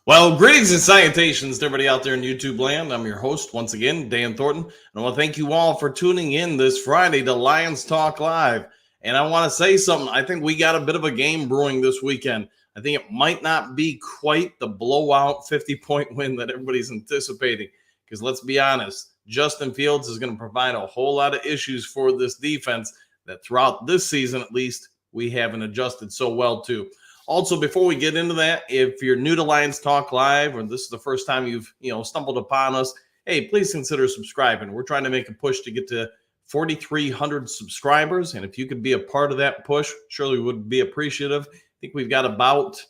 Well, greetings and salutations to everybody out there in YouTube land. I'm your host once again, Dan Thornton, and I want to thank you all for tuning in this Friday to Lions Talk Live. And I want to say something. I think we got a bit of a game brewing this weekend. I think it might not be quite the blowout 50-point win that everybody's anticipating. Because let's be honest, Justin Fields is going to provide a whole lot of issues for this defense that throughout this season, at least, we haven't adjusted so well to. Also, before we get into that, if you're new to Lions Talk Live or this is the first time you've stumbled upon us, hey, please consider subscribing. We're trying to make a push to get to 4,300 subscribers, and if you could be a part of that push, surely would be appreciative. I think we've got about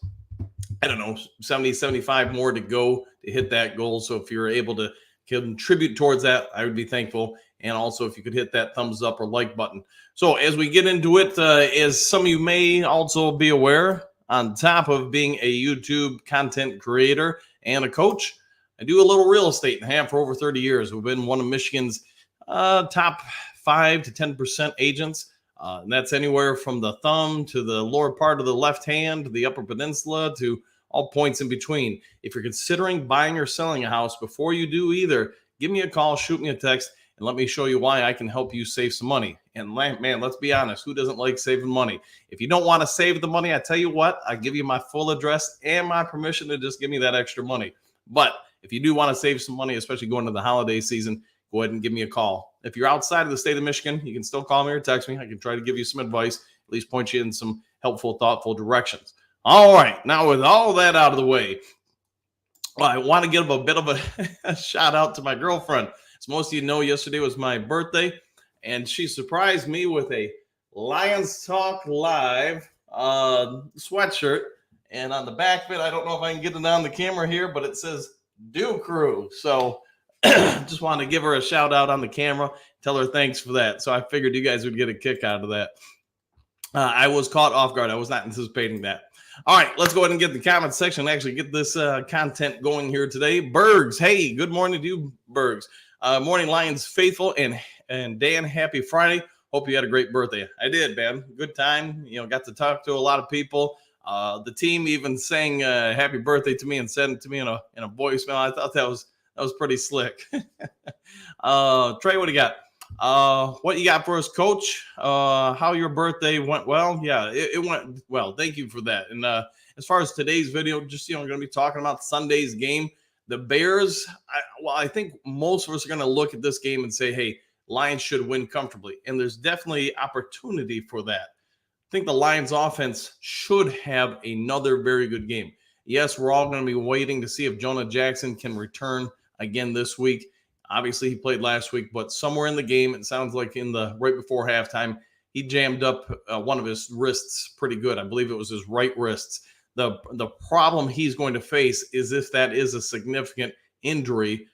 70, 75 more to go to hit that goal. So if you're able to contribute towards that, I would be thankful. And also if you could hit that thumbs up or like button. So as we get into it, as some of you may also be aware, on top of being a YouTube content creator and a coach, I do a little real estate and have for over 30 years. We've been one of Michigan's top 5 to 10% agents. And that's anywhere from the thumb to the lower part of the left hand, to the Upper Peninsula, to all points in between. If you're considering buying or selling a house, before you do either, give me a call, shoot me a text, and let me show you why I can help you save some money. And man, let's be honest, who doesn't like saving money? If you don't want to save the money, I tell you what, I give you my full address and my permission to just give me that extra money. But if you do want to save some money, especially going into the holiday season, go ahead and give me a call. If you're outside of the state of Michigan, you can still call me or text me. I can try to give you some advice, at least point you in some helpful, thoughtful directions. All right, now with all that out of the way, I want to give a bit of a shout out to my girlfriend. As most of you know, yesterday was my birthday, and she surprised me with a Lions Talk Live sweatshirt. And on the back of it, I don't know if I can get it on the camera here, but it says "Do Crew." So just wanted to give her a shout out on the camera, tell her thanks for that. So I figured you guys would get a kick out of that. I was caught off guard. I was not anticipating that. All right, let's go ahead and get the comment section and actually get this content going here today. Bergs, hey, good morning to you, Bergs. Morning, Lions faithful, and Dan, happy Friday. Hope you had a great birthday. I did, man. Good time. Got to talk to a lot of people. The team even sang happy birthday to me and sent it to me in a voicemail. I thought that was pretty slick. Trey, what do you got? What you got for us, Coach? How your birthday went? Well, yeah, it went well. Thank you for that. And as far as today's video, just going to be talking about Sunday's game. The Bears, I think most of us are going to look at this game and say, hey, Lions should win comfortably. And there's definitely opportunity for that. I think the Lions offense should have another very good game. Yes, we're all going to be waiting to see if Jonah Jackson can return again this week. Obviously, he played last week, but somewhere in the game, it sounds like right before halftime, he jammed up one of his wrists pretty good. I believe it was his right wrist. The problem he's going to face is if that is a significant injury,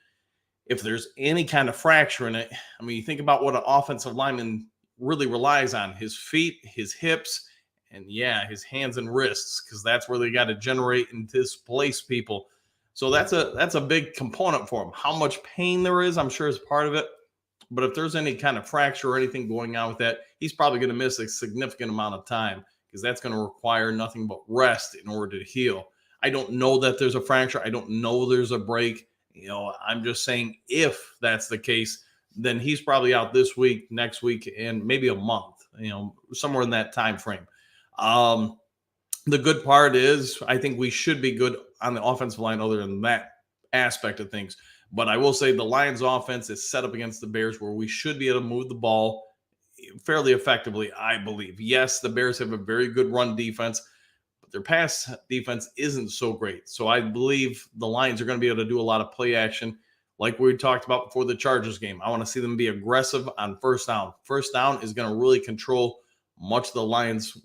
if there's any kind of fracture in it. I mean, you think about what an offensive lineman really relies on: his feet, his hips, and his hands and wrists, because that's where they got to generate and displace people. So that's a big component for him. How much pain there is, I'm sure, is part of it. But if there's any kind of fracture or anything going on with that, he's probably going to miss a significant amount of time, because that's going to require nothing but rest in order to heal. I don't know that there's a fracture. I don't know there's a break. I'm just saying if that's the case, then he's probably out this week, next week, and maybe a month, somewhere in that time frame. The good part is I think we should be good on the offensive line other than that aspect of things. But I will say the Lions offense is set up against the Bears where we should be able to move the ball fairly effectively, I believe. Yes, the Bears have a very good run defense, but their pass defense isn't so great. So I believe the Lions are going to be able to do a lot of play action like we talked about before the Chargers game. I want to see them be aggressive on first down. First down is going to really control much of the Lions'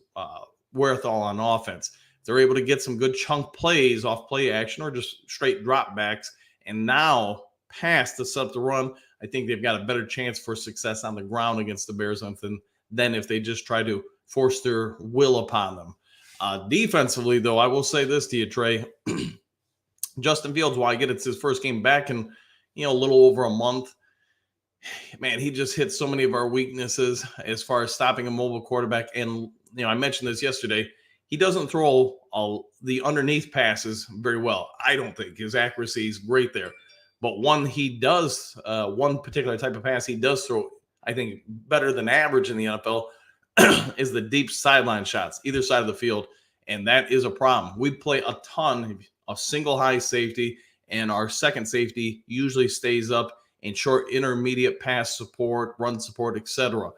wherewithal on offense. If they're able to get some good chunk plays off play action or just straight dropbacks and now pass to set up the run, I think they've got a better chance for success on the ground against the Bears than if they just try to force their will upon them. Defensively, though, I will say this to you, Trey. Justin Fields, while I get it's his first game back in a little over a month, man, he just hit so many of our weaknesses as far as stopping a mobile quarterback. And I mentioned this yesterday. he doesn't throw the underneath passes very well. I don't think his accuracy is great there. But one particular type of pass he does throw, I think, better than average in the NFL is the deep sideline shots, either side of the field. And that is a problem. We play a ton of single high safety, and our second safety usually stays up in short intermediate pass support, run support, etc.,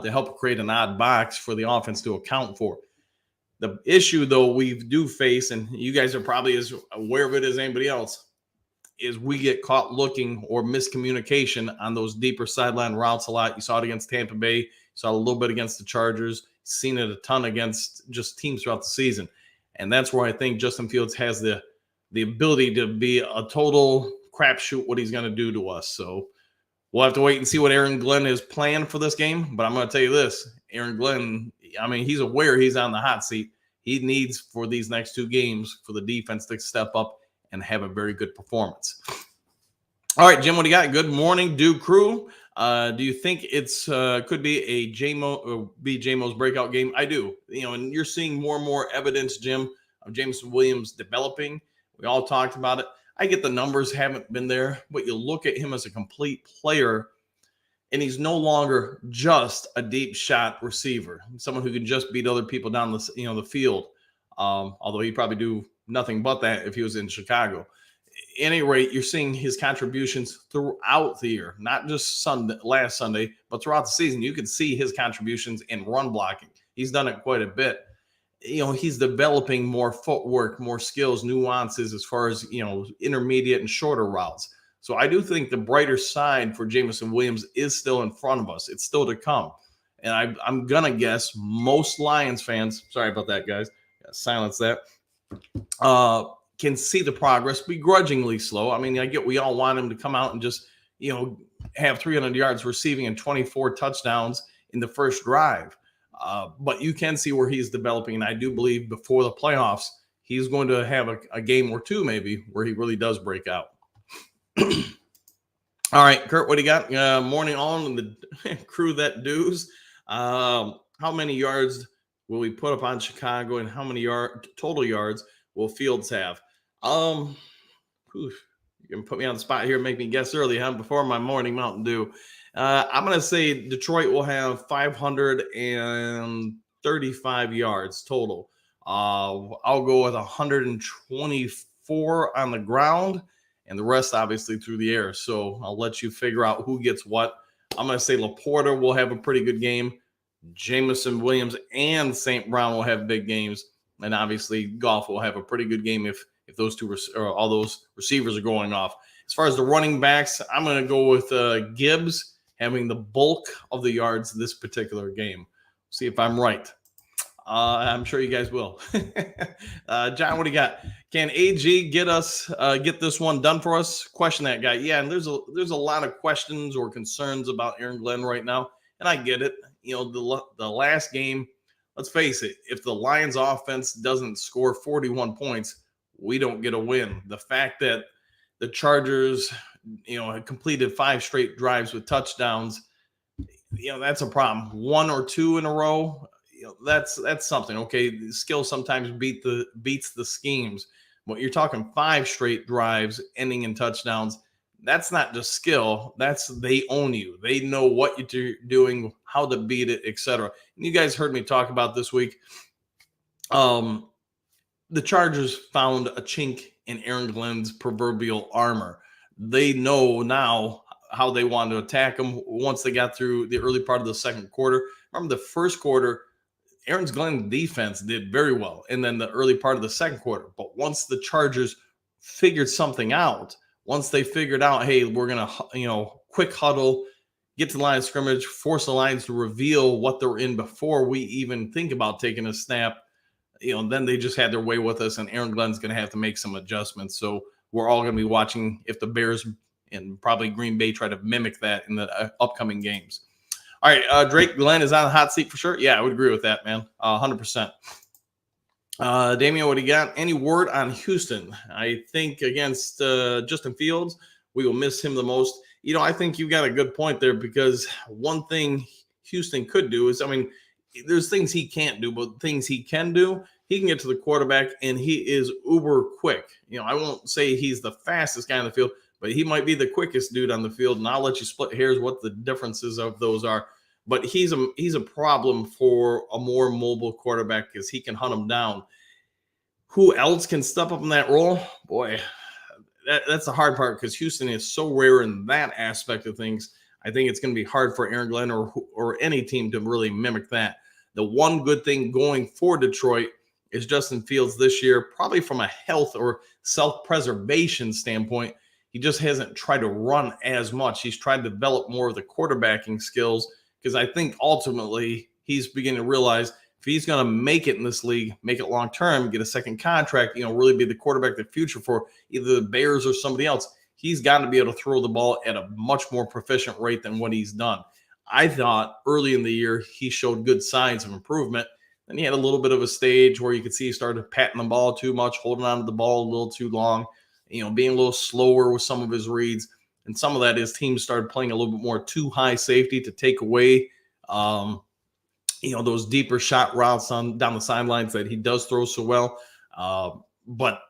to help create an odd box for the offense to account for. The issue, though, we do face, and you guys are probably as aware of it as anybody else, is we get caught looking or miscommunication on those deeper sideline routes a lot. You saw it against Tampa Bay. You saw it a little bit against the Chargers. Seen it a ton against just teams throughout the season. And that's where I think Justin Fields has the ability to be a total crapshoot what he's going to do to us. So we'll have to wait and see what Aaron Glenn is planned for this game. But I'm going to tell you this, Aaron Glenn, I mean, he's aware he's on the hot seat. He needs for these next two games for the defense to step up and have a very good performance. All right, Jim, what do you got? Good morning, Duke Crew. Do you think it's could be a JMO's breakout game? I do. And you're seeing more and more evidence, Jim, of Jameson Williams developing. We all talked about it. I get the numbers haven't been there, but you look at him as a complete player, and he's no longer just a deep shot receiver, someone who can just beat other people down the field. Although he'd probably do nothing but that if he was in Chicago. At any rate, you're seeing his contributions throughout the year, not just last Sunday, but throughout the season. You can see his contributions in run blocking. He's done it quite a bit. He's developing more footwork, more skills, nuances as far as, intermediate and shorter routes. So I do think the brighter side for Jameson Williams is still in front of us. It's still to come. And I'm going to guess most Lions fans, sorry about that, guys, silence that, can see the progress begrudgingly slow. I mean, I get we all want him to come out and just, have 300 yards receiving and 24 touchdowns in the first drive. But you can see where he's developing. And I do believe before the playoffs, he's going to have a game or two maybe where he really does break out. All right, Kurt, what do you got? Morning on the crew that does. How many yards will we put up on Chicago, and how many total yards will Fields have? You can put me on the spot here and make me guess early, before my morning Mountain Dew. I'm going to say Detroit will have 535 yards total. I'll go with 124 on the ground, and the rest obviously through the air. So I'll let you figure out who gets what. I'm going to say Laporta will have a pretty good game. Jameson Williams and St. Brown will have big games. And obviously Goff will have a pretty good game if those two or all those receivers are going off. As far as the running backs, I'm going to go with Gibbs having the bulk of the yards this particular game. See if I'm right. I'm sure you guys will. John, what do you got? Can AG get this one done for us? Question that guy. Yeah, and there's a lot of questions or concerns about Aaron Glenn right now, and I get it. The last game, let's face it, if the Lions offense doesn't score 41 points, we don't get a win. The fact that the Chargers, had completed 5 straight drives with touchdowns, that's a problem. 1 or 2 in a row, that's something. Okay, skill sometimes beats the schemes. But you're talking 5 straight drives ending in touchdowns. That's not just skill. They own you. They know what you're doing, how to beat it, etc. And you guys heard me talk about this week. The Chargers found a chink in Aaron Glenn's proverbial armor. They know now how they want to attack him once they got through the early part of the second quarter. Remember the first quarter, Aaron Glenn's defense did very well, and then the early part of the second quarter. But once the Chargers figured something out, once they figured out, hey, we're going to, quick huddle, get to the line of scrimmage, force the Lions to reveal what they're in before we even think about taking a snap, then they just had their way with us, and Aaron Glenn's going to have to make some adjustments. So we're all going to be watching if the Bears and probably Green Bay try to mimic that in the upcoming games. All right, Drake Glenn is on the hot seat for sure. Yeah, I would agree with that, man. 100%. Damian, what do you got? Any word on Houston? I think against Justin Fields, we will miss him the most. I think you got a good point there, because one thing Houston could do is, there's things he can't do, but things he can do, he can get to the quarterback, and he is uber quick. I won't say he's the fastest guy on the field, but he might be the quickest dude on the field. And I'll let you split hairs what the differences of those are. But he's a problem for a more mobile quarterback because he can hunt him down. Who else can step up in that role? Boy, that's the hard part because Houston is so rare in that aspect of things. I think it's going to be hard for Aaron Glenn or any team to really mimic that. The one good thing going for Detroit is Justin Fields this year, probably from a health or self-preservation standpoint. He just hasn't tried to run as much. He's tried to develop more of the quarterbacking skills because I think ultimately he's beginning to realize if he's going to make it in this league, make it long-term, get a second contract, really be the quarterback of the future for either the Bears or somebody else, he's got to be able to throw the ball at a much more proficient rate than what he's done. I thought early in the year he showed good signs of improvement. Then he had a little bit of a stage where you could see he started patting the ball too much, holding on to the ball a little too long, being a little slower with some of his reads. And some of that is teams started playing a little bit more too high safety to take away, those deeper shot routes down the sidelines that he does throw so well. But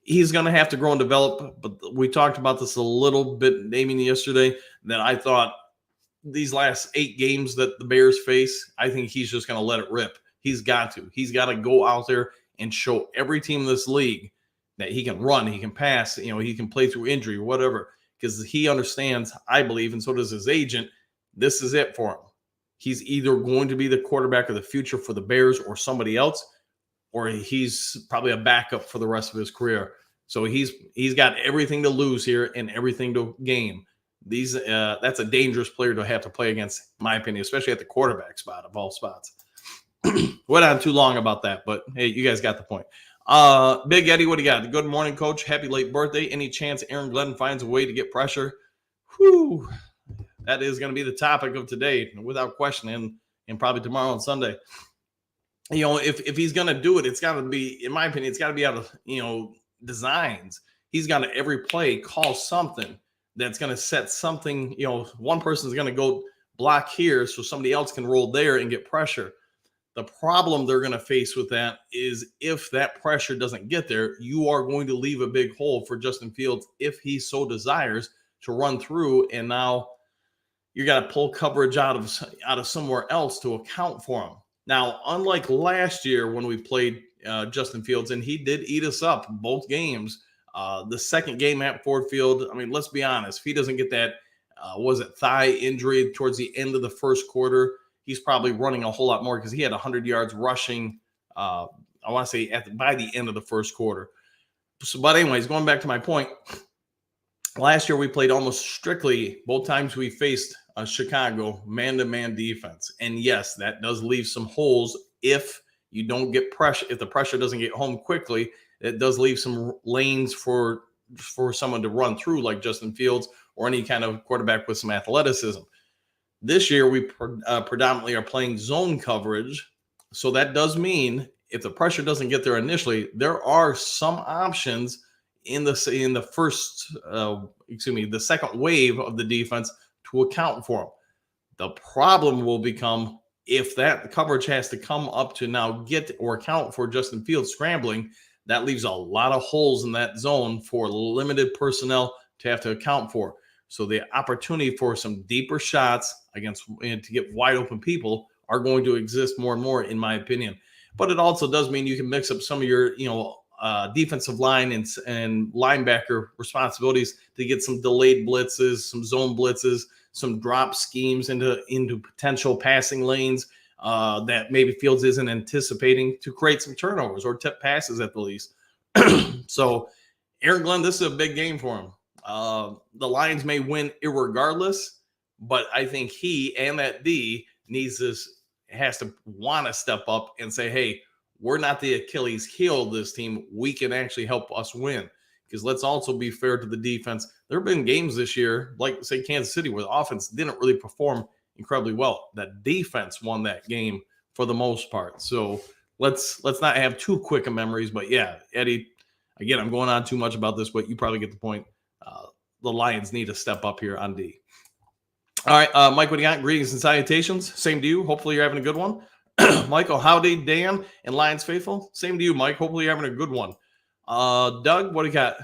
he's going to have to grow and develop. But we talked about this a little bit, Damien, yesterday, that I thought these last 8 games that the Bears face, I think he's just going to let it rip. He's got to. He's got to go out there and show every team in this league that he can run, he can pass, he can play through injury, whatever, because he understands, I believe, and so does his agent, this is it for him. He's either going to be the quarterback of the future for the Bears or somebody else, or he's probably a backup for the rest of his career. So he's got everything to lose here and everything to gain. That's a dangerous player to have to play against, in my opinion, especially at the quarterback spot of all spots. Went on too long about that, but hey, you guys got the point. Big Eddie, what do you got? Good morning, Coach. Happy late birthday. Any chance Aaron Glenn finds a way to get pressure? Whew. That is going to be the topic of today, without question, and probably tomorrow and Sunday. If he's going to do it, it's got to be, in my opinion, it's got to be out of, designs. He's got to every play call something that's going to set something, one person's going to go block here so somebody else can roll there and get pressure. The problem they're going to face with that is if that pressure doesn't get there, you are going to leave a big hole for Justin Fields if he so desires to run through, and now you got to pull coverage out of somewhere else to account for him. Now, unlike last year when we played Justin Fields, and he did eat us up both games, the second game at Ford Field, I mean, let's be honest, if he doesn't get that, thigh injury towards the end of the first quarter, he's probably running a whole lot more because he had 100 yards rushing, I want to say by the end of the first quarter. So, but anyways, going back to my point, last year we played almost strictly, both times we faced Chicago, man-to-man defense. And yes, that does leave some holes if you don't get pressure. If the pressure doesn't get home quickly, it does leave some lanes for someone to run through, like Justin Fields or any kind of quarterback with some athleticism. This year, we predominantly are playing zone coverage. So that does mean if the pressure doesn't get there initially, there are some options in the second wave of the defense to account for them. The problem will become if that coverage has to come up to now get or account for Justin Fields scrambling, that leaves a lot of holes in that zone for limited personnel to have to account for. So the opportunity for some deeper shots to get wide open people are going to exist more and more, in my opinion. But it also does mean you can mix up some of your, defensive line and linebacker responsibilities to get some delayed blitzes, some zone blitzes, some drop schemes into potential passing lanes that maybe Fields isn't anticipating to create some turnovers or tip passes at the least. So Aaron Glenn, this is a big game for him. The Lions may win irregardless, but I think he and that D has to want to step up and say, hey, we're not the Achilles heel of this team. We can actually help us win. Because let's also be fair to the defense. There have been games this year, like say Kansas City, where the offense didn't really perform incredibly well. That defense won that game for the most part. So let's not have too quick of memories. But yeah, Eddie, again, I'm going on too much about this, but you probably get the point. The Lions need to step up here on D. All right, Mike, what do you got? Greetings and salutations. Same to you. Hopefully you're having a good one. Michael, howdy, Dan, and Lions Faithful. Same to you, Mike. Hopefully you're having a good one. Doug, what do you got?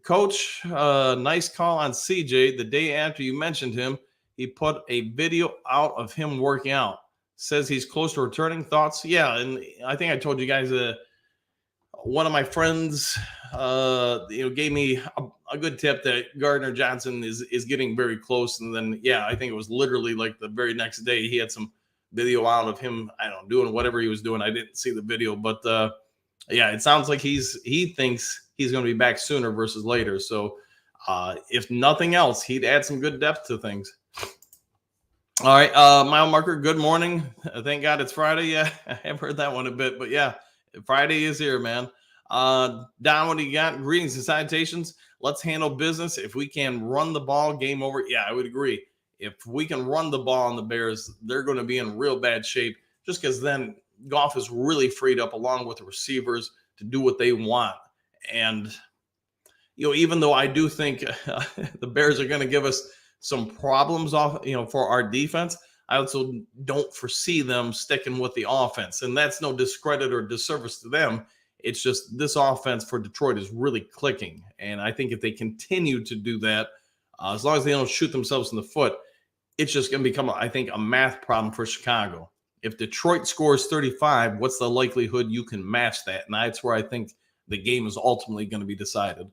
Coach, nice call on CJ. The day after you mentioned him, he put a video out of him working out. Says he's close to returning. Thoughts? Yeah, and I think I told you guys one of my friends gave me a good tip that Gardner Johnson is getting very close. And then I think it was literally like the very next day he had some video out of him, I don't know, doing whatever he was doing. I didn't see the video, but it sounds like he thinks he's going to be back sooner versus later. So if nothing else, he'd add some good depth to things. All right, mile marker, good morning. Thank God it's Friday. Yeah, I have heard that one a bit, but yeah, Friday is here, man. Don, what do you got? Greetings and salutations. Let's handle business. If we can run the ball, game over. Yeah, I would agree. If we can run the ball on the Bears, they're going to be in real bad shape just because then Goff is really freed up along with the receivers to do what they want. And, even though I do think the Bears are going to give us some problems for our defense, I also don't foresee them sticking with the offense. And that's no discredit or disservice to them. It's just this offense for Detroit is really clicking. And I think if they continue to do that, as long as they don't shoot themselves in the foot, it's just going to become, I think, a math problem for Chicago. If Detroit scores 35, what's the likelihood you can match that? And that's where I think the game is ultimately going to be decided.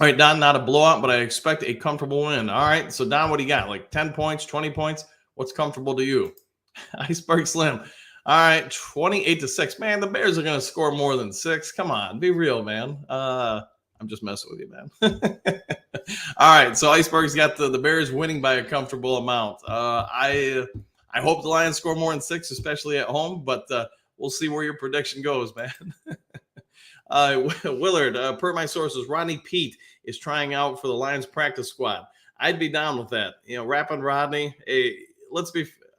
All right, Don, not a blowout, but I expect a comfortable win. All right, so Don, what do you got? Like 10 points, 20 points? What's comfortable to you? Iceberg Slim. All right, 28-6. Man, the Bears are going to score more than 6. Come on, be real, man. I'm just messing with you, man. All right, so Iceberg's got the Bears winning by a comfortable amount. I hope the Lions score more than 6, especially at home, but we'll see where your prediction goes, man. Willard, per my sources, Rodney Peete is trying out for the Lions practice squad. I'd be down with that. Rapping Rodney. Hey,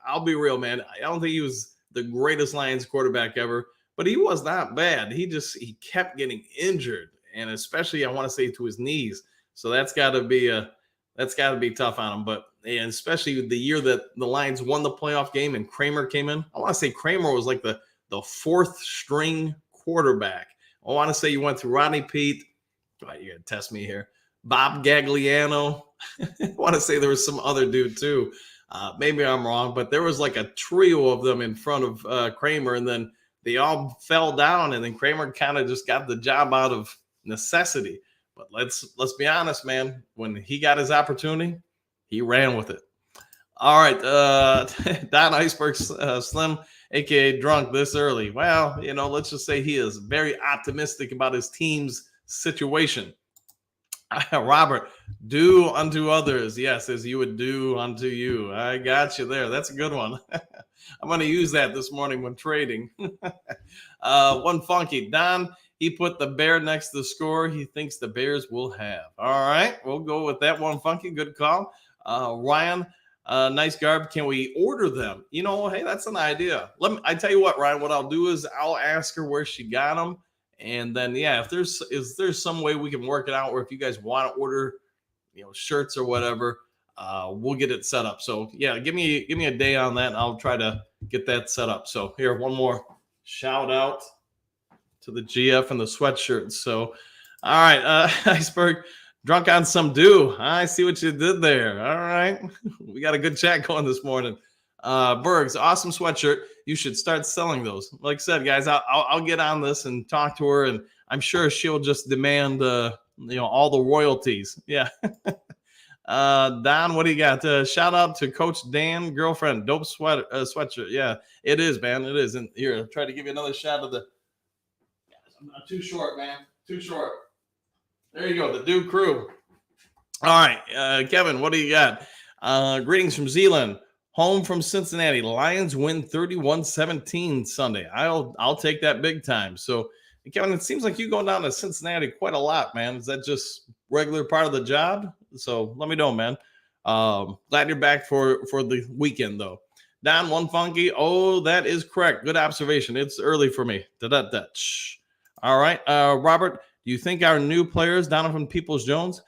I'll be real, man. I don't think he was the greatest Lions quarterback ever, but he was not bad. He kept getting injured, and especially I want to say to his knees. So that's got to be tough on him. But and especially the year that the Lions won the playoff game and Kramer came in. I want to say Kramer was like the fourth string quarterback. I want to say you went through Rodney Peete. Right, you're gonna test me here. Bob Gagliano. I want to say there was some other dude too. Maybe I'm wrong, but there was like a trio of them in front of Kramer, and then they all fell down, and then Kramer kind of just got the job out of necessity. But let's be honest, man. When he got his opportunity, he ran with it. All right, Don Iceberg Slim, aka Drunk, this early. Well, let's just say he is very optimistic about his team's situation. Robert, do unto others, yes, as you would do unto you. I got you there. That's a good one. I'm going to use that this morning when trading. One funky. Don, he put the Bear next to the score he thinks the Bears will have. All right, we'll go with that one funky. Good call. Ryan, nice garb. Can we order them? Hey, that's an idea. I tell you what, Ryan, what I'll do is I'll ask her where she got them. And then, if there's some way we can work it out, or if you guys want to order, shirts or whatever, we'll get it set up. So give me a day on that, and I'll try to get that set up. So here, one more shout out to the GF and the sweatshirts. So, all right, Iceberg, drunk on some dew. I see what you did there. All right, we got a good chat going this morning. Bergs, awesome sweatshirt. You should start selling those. Like I said, guys, I'll get on this and talk to her, and I'm sure she'll just demand, all the royalties. Yeah. Don, what do you got? Shout out to Coach Dan, girlfriend, dope sweatshirt. Yeah, it is, man. It is. And here, I'll try to give you another shot of the. I'm not too short, man. Too short. There you go. The Duke crew. All right, Kevin, what do you got? Greetings from Zealand. Home from Cincinnati. Lions win 31-17 Sunday. I'll take that big time. So, Kevin, it seems like you going down to Cincinnati quite a lot, man. Is that just regular part of the job? So let me know, man. Glad you're back for the weekend, though. Don, one funky. Oh, that is correct. Good observation. It's early for me. All right. Robert, do you think our new players, Donovan Peoples-Jones,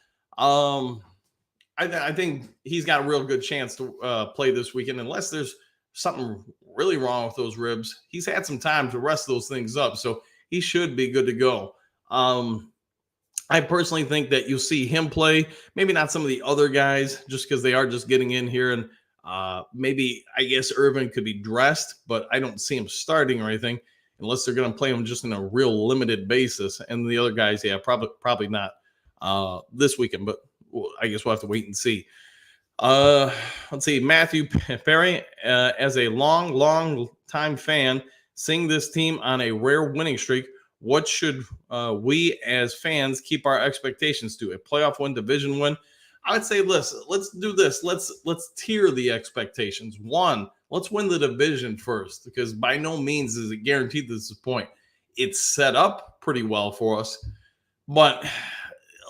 I think he's got a real good chance to play this weekend, unless there's something really wrong with those ribs. He's had some time to rest those things up, so he should be good to go. I personally think that you'll see him play, maybe not some of the other guys, just because they are just getting in here. And maybe, I guess, Irvin could be dressed, but I don't see him starting or anything unless they're going to play him just in a real limited basis. And the other guys, yeah, probably not this weekend, but I guess we'll have to wait and see. Let's see, Matthew Perry, as a long time fan, seeing this team on a rare winning streak, what should we as fans keep our expectations to? A playoff win, division win? I would say, listen, let's do this. Let's tier the expectations. One, let's win the division first, because by no means is it guaranteed to disappoint. It's set up pretty well for us, but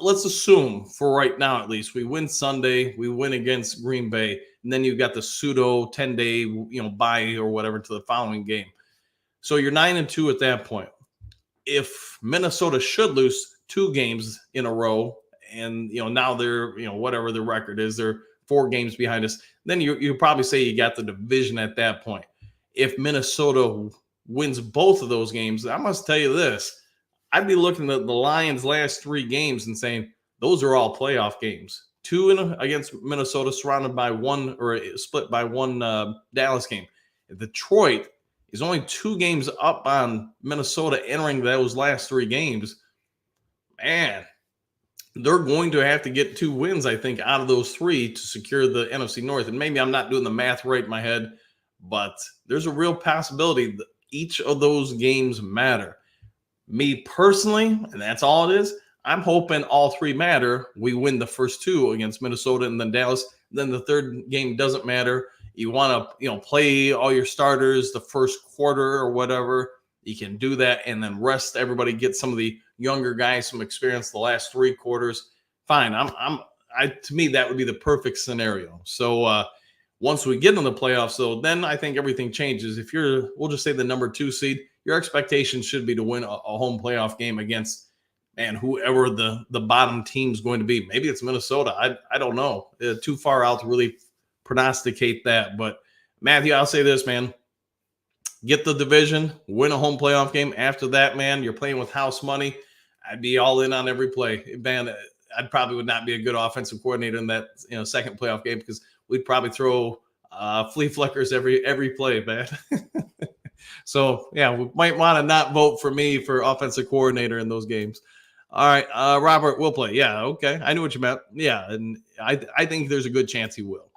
let's assume for right now, at least, we win Sunday, we win against Green Bay, and then you've got the pseudo 10-day, bye or whatever to the following game. So you're 9-2 at that point. If Minnesota should lose 2 games in a row, and now they're whatever the record is, they're 4 games behind us, then you probably say you got the division at that point. If Minnesota wins both of those games, I must tell you this. I'd be looking at the Lions' last 3 games and saying those are all playoff games. 2 against Minnesota, surrounded by 1 or split by 1 Dallas game. Detroit is only 2 games up on Minnesota entering those last 3 games. Man, they're going to have to get 2 wins, I think, out of those 3 to secure the NFC North. And maybe I'm not doing the math right in my head, but there's a real possibility that each of those games matter. Me personally, and that's all it is, I'm hoping all 3 matter. We win the first 2 against Minnesota and then Dallas. Then the third game doesn't matter. You want to, play all your starters the first quarter or whatever. You can do that and then rest everybody, get some of the younger guys some experience the last 3 quarters. Fine. To me, that would be the perfect scenario. So once we get in the playoffs, though, then I think everything changes. If we'll just say the number 2 seed, your expectation should be to win a home playoff game against, whoever the bottom team's going to be. Maybe it's Minnesota. I don't know. Too far out to really prognosticate that. But Matthew, I'll say this, man. Get the division, win a home playoff game. After that, man, you're playing with house money. I'd be all in on every play. Man, I probably would not be a good offensive coordinator in that second playoff game, because we'd probably throw flea flickers every play, man. So, yeah, we might want to not vote for me for offensive coordinator in those games. All right, Robert will play. Yeah, okay. I knew what you meant. Yeah, and I think there's a good chance he will.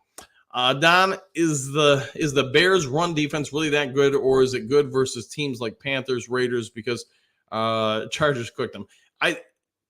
Don, is the Bears' run defense really that good, or is it good versus teams like Panthers, Raiders, because Chargers cooked them?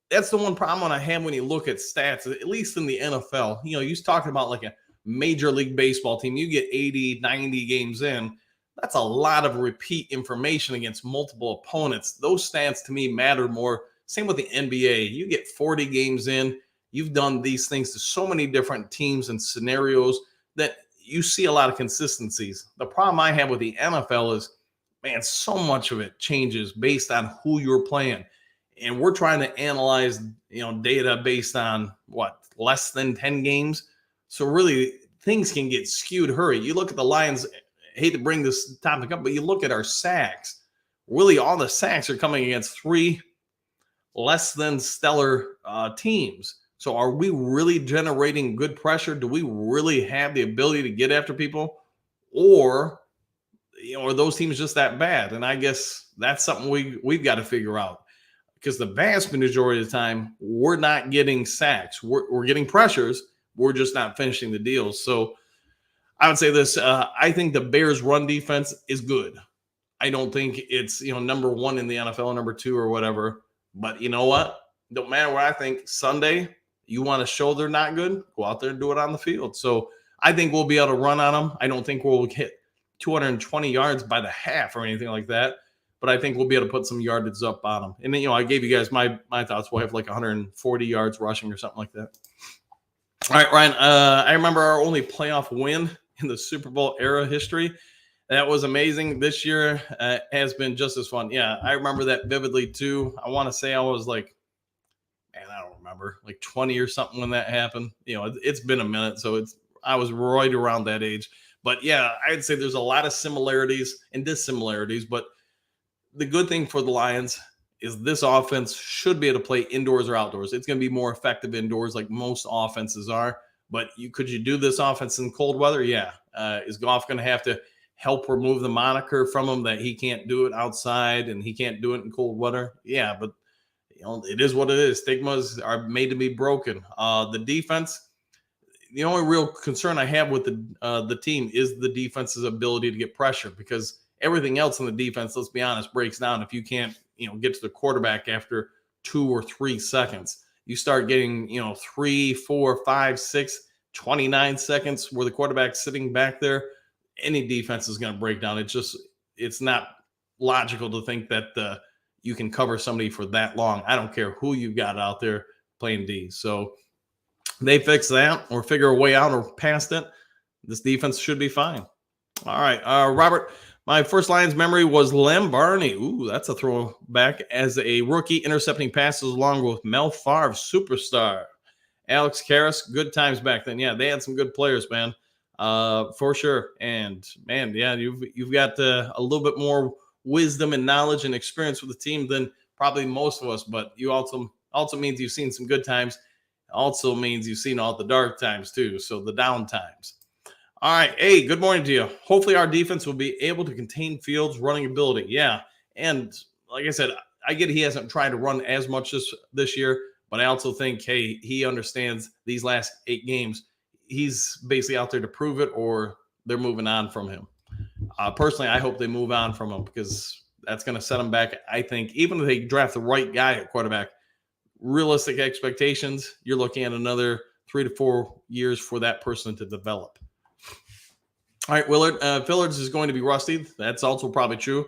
That's the one problem I have when you look at stats, at least in the NFL. You're talking about like a Major League Baseball team. You get 80, 90 games in. That's a lot of repeat information against multiple opponents. Those stats to me matter more. Same with the NBA. You get 40 games in. You've done these things to so many different teams and scenarios that you see a lot of consistencies. The problem I have with the NFL is, man, so much of it changes based on who you're playing. And we're trying to analyze, data based on less than 10 games. So really things can get skewed. Hurry. You look at the Lions, I hate to bring this topic up, but you look at our sacks. Really all the sacks are coming against 3 less than stellar teams. So are we really generating good pressure? Do we really have the ability to get after people? Or, are those teams just that bad? And I guess that's something we've got to figure out, because the vast majority of the time, we're not getting sacks. We're getting pressures. We're just not finishing the deals. So I would say this. I think the Bears' run defense is good. I don't think it's, number 1 in the NFL, number 2 or whatever. But you know what? Don't matter what I think. Sunday, you want to show they're not good, go out there and do it on the field. So I think we'll be able to run on them. I don't think we'll hit 220 yards by the half or anything like that, but I think we'll be able to put some yardage up on them. And then, I gave you guys my thoughts. We'll have like 140 yards rushing or something like that. All right, Ryan, I remember our only playoff win in the Super Bowl era history. That was amazing. This year has been just as fun. Yeah, I remember that vividly too. I want to say I was like, I don't remember, like 20 or something when that happened. It's been a minute, so I was right around that age. But yeah, I'd say there's a lot of similarities and dissimilarities. But the good thing for the Lions is this offense should be able to play indoors or outdoors. It's going to be more effective indoors, like most offenses are. But could you do this offense in cold weather? Yeah. Is Goff going to have to help remove the moniker from him that he can't do it outside and he can't do it in cold weather? Yeah, but it is what it is. Stigmas are made to be broken. The defense, the only real concern I have with the team is the defense's ability to get pressure, because everything else in the defense, let's be honest, breaks down if you can't get to the quarterback after 2 or 3 seconds. You start getting 3, 4, 5, 6, 29 seconds where the quarterback's sitting back there, any defense is going to break down. It's not logical to think that you can cover somebody for that long. I don't care who you've got out there playing D. So they fix that or figure a way out or past it, this defense should be fine. All right, Robert, my first Lions memory was Lem Barney. Ooh, that's a throwback. As a rookie, intercepting passes along with Mel Favre, superstar. Alex Karras, good times back then. Yeah, they had some good players, man, for sure. And man, yeah, you've got a little bit more wisdom and knowledge and experience with the team than probably most of us. But you also means you've seen some good times. Also means you've seen all the dark times too. So the down times. All right. Hey, good morning to you. Hopefully our defense will be able to contain Fields' running ability. Yeah. And like I said, I get he hasn't tried to run as much this year, but I also think, hey, he understands these last 8 games. He's basically out there to prove it, or they're moving on from him. Personally, I hope they move on from him, because that's going to set him back. I think even if they draft the right guy at quarterback, realistic expectations, you're looking at another 3 to 4 years for that person to develop. All right, Willard. Fields is going to be rusty. That's also probably true.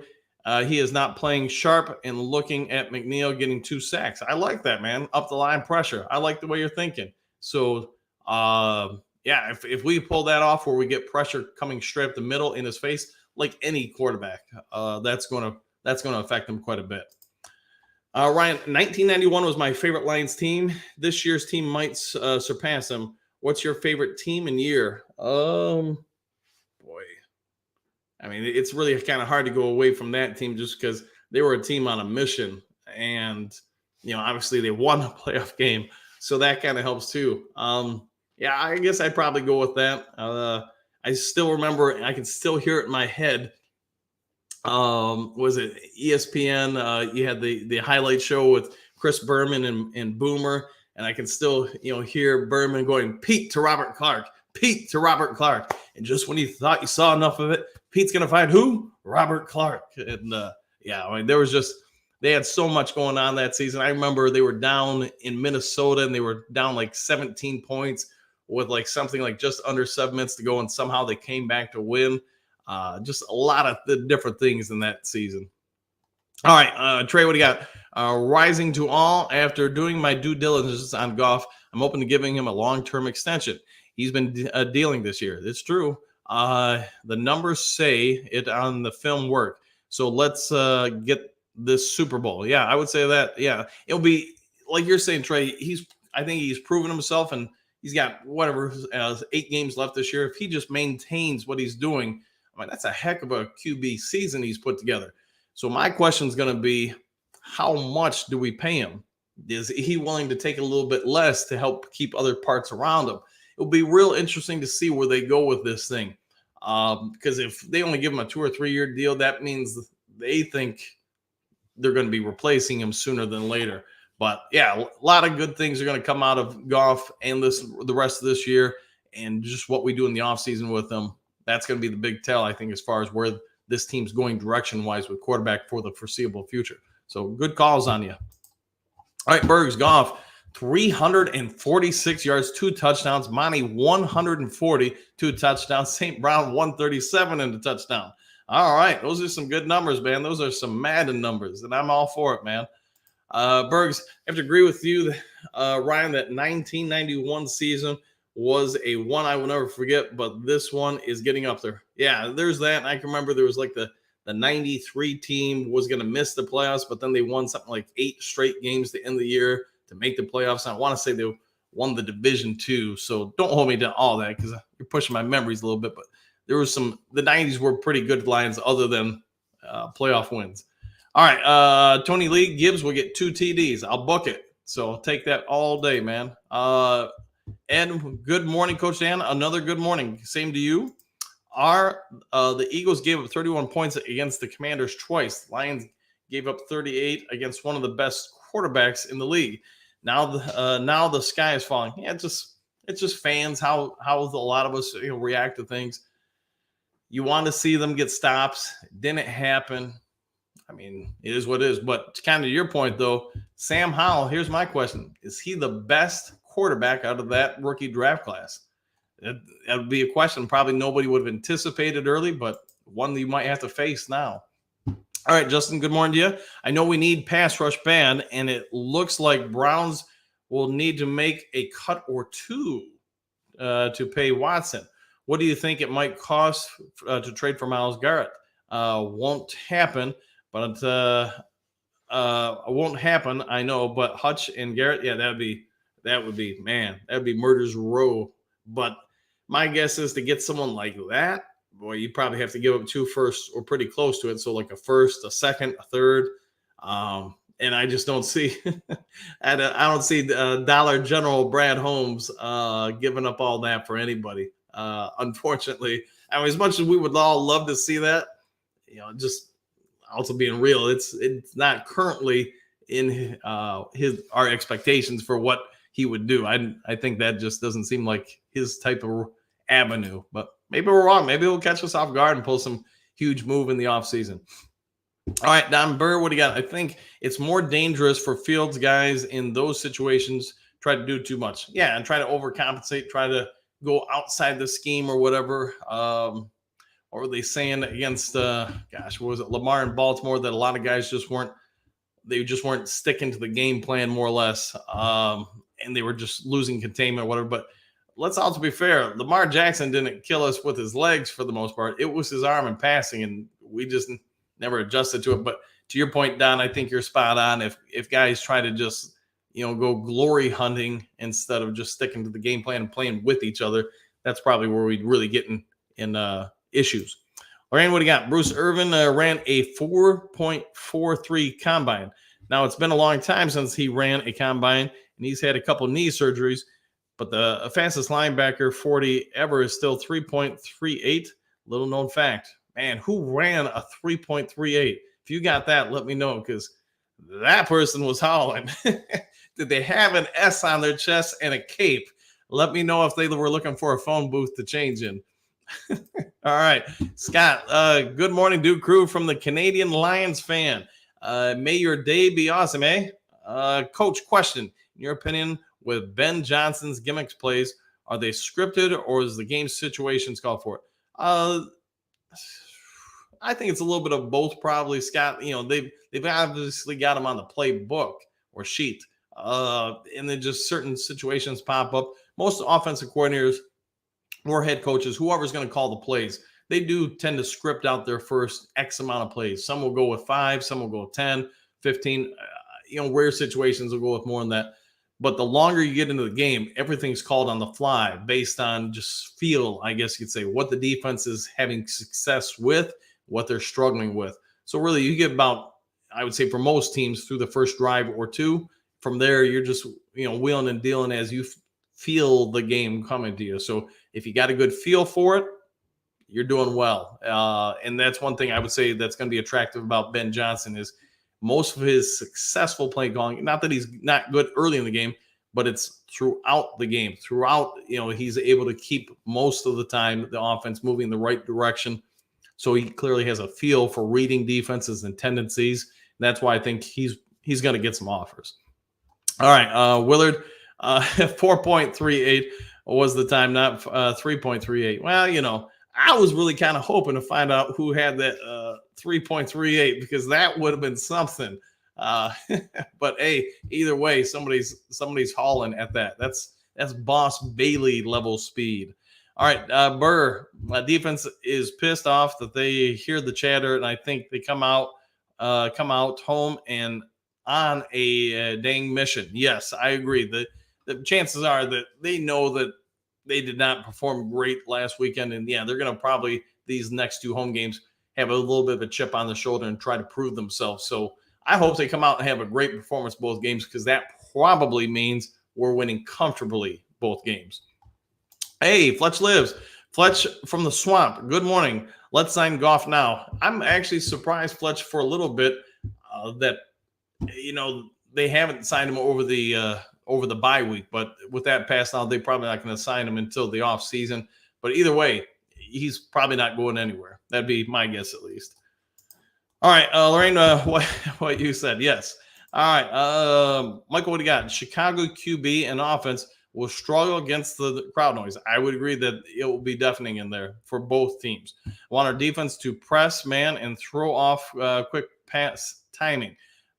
He is not playing sharp and looking at McNeil getting 2 sacks. I like that, man. Up the line pressure. I like the way you're thinking. So, yeah, if we pull that off where we get pressure coming straight up the middle in his face, like any quarterback, that's going to affect him quite a bit. Ryan, 1991 was my favorite Lions team. This year's team might surpass them. What's your favorite team and year? Boy, I mean, it's really kind of hard to go away from that team just because they were a team on a mission, and obviously they won a playoff game, so that kind of helps too. Yeah, I guess I'd probably go with that. I still remember, I can still hear it in my head. Was it ESPN? You had the highlight show with Chris Berman and Boomer, and I can still hear Berman going, Pete to Robert Clark, Pete to Robert Clark. And just when you thought you saw enough of it, Pete's going to find who? Robert Clark. And yeah, I mean, they had so much going on that season. I remember they were down in Minnesota and they were down like 17 points with like something like just under 7 minutes to go. And somehow they came back to win. Just a lot of the different things in that season. All right, Trey, what do you got? Rising to all. After doing my due diligence on Goff, I'm open to giving him a long-term extension. He's been dealing this year. It's true. The numbers say it on the film work. So let's get this Super Bowl. Yeah, I would say that. Yeah, it'll be like you're saying, Trey. I think he's proven himself, and he's got 8 games left this year. If he just maintains what he's doing, I mean, that's a heck of a QB season he's put together. So my question is going to be, how much do we pay him? Is he willing to take a little bit less to help keep other parts around him? It'll be real interesting to see where they go with this thing. Because if they only give him a 2 or 3 year deal, that means they think they're going to be replacing him sooner than later. But yeah, a lot of good things are going to come out of Goff and the rest of this year, and just what we do in the offseason with them. That's going to be the big tell, I think, as far as where this team's going direction-wise with quarterback for the foreseeable future. So good calls on you. All right, Bergs, Goff, 346 yards, 2 touchdowns. Monty, 140, 2 touchdowns. St. Brown, 137 and a touchdown. All right, those are some good numbers, man. Those are some Madden numbers, and I'm all for it, man. Bergs, I have to agree with you, Ryan, that 1991 season was a one I will never forget, but this one is getting up there. Yeah, there's that. And I can remember there was like the 93 team was going to miss the playoffs, but then they won something like 8 straight games to end the year to make the playoffs. And I want to say they won the division too. So don't hold me to all that because you're pushing my memories a little bit, but there was the 90s were pretty good Lions other than playoff wins. All right, Tony Lee Gibbs will get 2 TDs. I'll book it. So I'll take that all day, man. And good morning, Coach Dan. Another good morning. Same to you. The Eagles gave up 31 points against the Commanders twice. Lions gave up 38 against one of the best quarterbacks in the league. Now the sky is falling. Yeah, it's just fans, how a lot of us react to things. You want to see them get stops. It didn't happen. I mean, it is what it is. But kind of your point, though, Sam Howell, here's my question. Is he the best quarterback out of that rookie draft class? That would be a question probably nobody would have anticipated early, but one that you might have to face now. All right, Justin, good morning to you. I know we need pass rush band, and it looks like Browns will need to make a cut or two to pay Watson. What do you think it might cost to trade for Myles Garrett? Won't happen, but won't happen. I know, but Hutch and Garrett, yeah, that would be murder's row. But my guess is to get someone like that, boy, you probably have to give up 2 firsts or pretty close to it. So like a first, a second, a third. And I just don't see, I don't see Dollar General Brad Holmes giving up all that for anybody. Unfortunately, I mean, as much as we would all love to see that, just also being real, it's not currently in our expectations for what he would do. I think that just doesn't seem like his type of avenue. But maybe we're wrong. Maybe he'll catch us off guard and pull some huge move in the offseason. All right, Don Burr, what do you got? I think it's more dangerous for Fields guys in those situations try to do too much. Yeah, and try to overcompensate, try to go outside the scheme or whatever. Or were they saying against, what was it, Lamar in Baltimore, that a lot of guys just weren't sticking to the game plan more or less. And they were just losing containment or whatever. But let's also be fair. Lamar Jackson didn't kill us with his legs for the most part. It was his arm and passing, and we just never adjusted to it. But to your point, Don, I think you're spot on. If guys try to just, go glory hunting instead of just sticking to the game plan and playing with each other, that's probably where we'd really get in issues. Lorraine, what do you got? Bruce Irvin ran a 4.43 combine. Now, it's been a long time since he ran a combine, and he's had a couple knee surgeries, but the fastest linebacker 40 ever is still 3.38. Little known fact. Man, who ran a 3.38? If you got that, let me know, because that person was howling. Did they have an S on their chest and a cape? Let me know if they were looking for a phone booth to change in. All right, Scott, good morning, Duke Crew from the Canadian Lions fan. May your day be awesome, eh? Coach, question. In your opinion, with Ben Johnson's gimmicks plays, are they scripted or is the game situations call for it? I think it's a little bit of both, probably, Scott. They've obviously got him on the playbook or sheet, and then just certain situations pop up. Most offensive coordinators or head coaches, whoever's going to call the plays, they do tend to script out their first X amount of plays. Some will go with 5, some will go with 10, 15. Rare situations will go with more than that. But the longer you get into the game, everything's called on the fly based on just feel, I guess you'd say, what the defense is having success with, what they're struggling with. So really, you get about, I would say for most teams, through the first drive or two. From there, you're just, wheeling and dealing as you feel the game coming to you. So if you got a good feel for it, you're doing well. And that's one thing I would say that's going to be attractive about Ben Johnson is most of his successful play calling, not that he's not good early in the game, but it's throughout the game. Throughout, he's able to keep most of the time the offense moving in the right direction. So he clearly has a feel for reading defenses and tendencies. And that's why I think he's going to get some offers. All right, Willard, 4.38 was the time, not 3.38. Well, I was really kind of hoping to find out who had that 3.38 because that would have been something. But hey, either way, somebody's hauling at that. That's Boss Bailey level speed. All right, Burr, my defense is pissed off that they hear the chatter, and I think they come out home and on a dang mission. Yes, I agree. The chances are that they know that they did not perform great last weekend. And yeah, they're going to probably, these next 2 home games, have a little bit of a chip on the shoulder and try to prove themselves. So I hope they come out and have a great performance both games, because that probably means we're winning comfortably both games. Hey, Fletch lives. Fletch from the swamp. Good morning. Let's sign Goff now. I'm actually surprised, Fletch, for a little bit that, they haven't signed him over the bye week. But with that pass now, they're probably not going to sign him until the off season. But either way, he's probably not going anywhere. That'd be my guess, at least. All right, Lorraine, what you said, yes. All right, Michael, what do you got? Chicago QB and offense will struggle against the crowd noise. I would agree that it will be deafening in there for both teams. I want our defense to press man and throw off quick pass timing,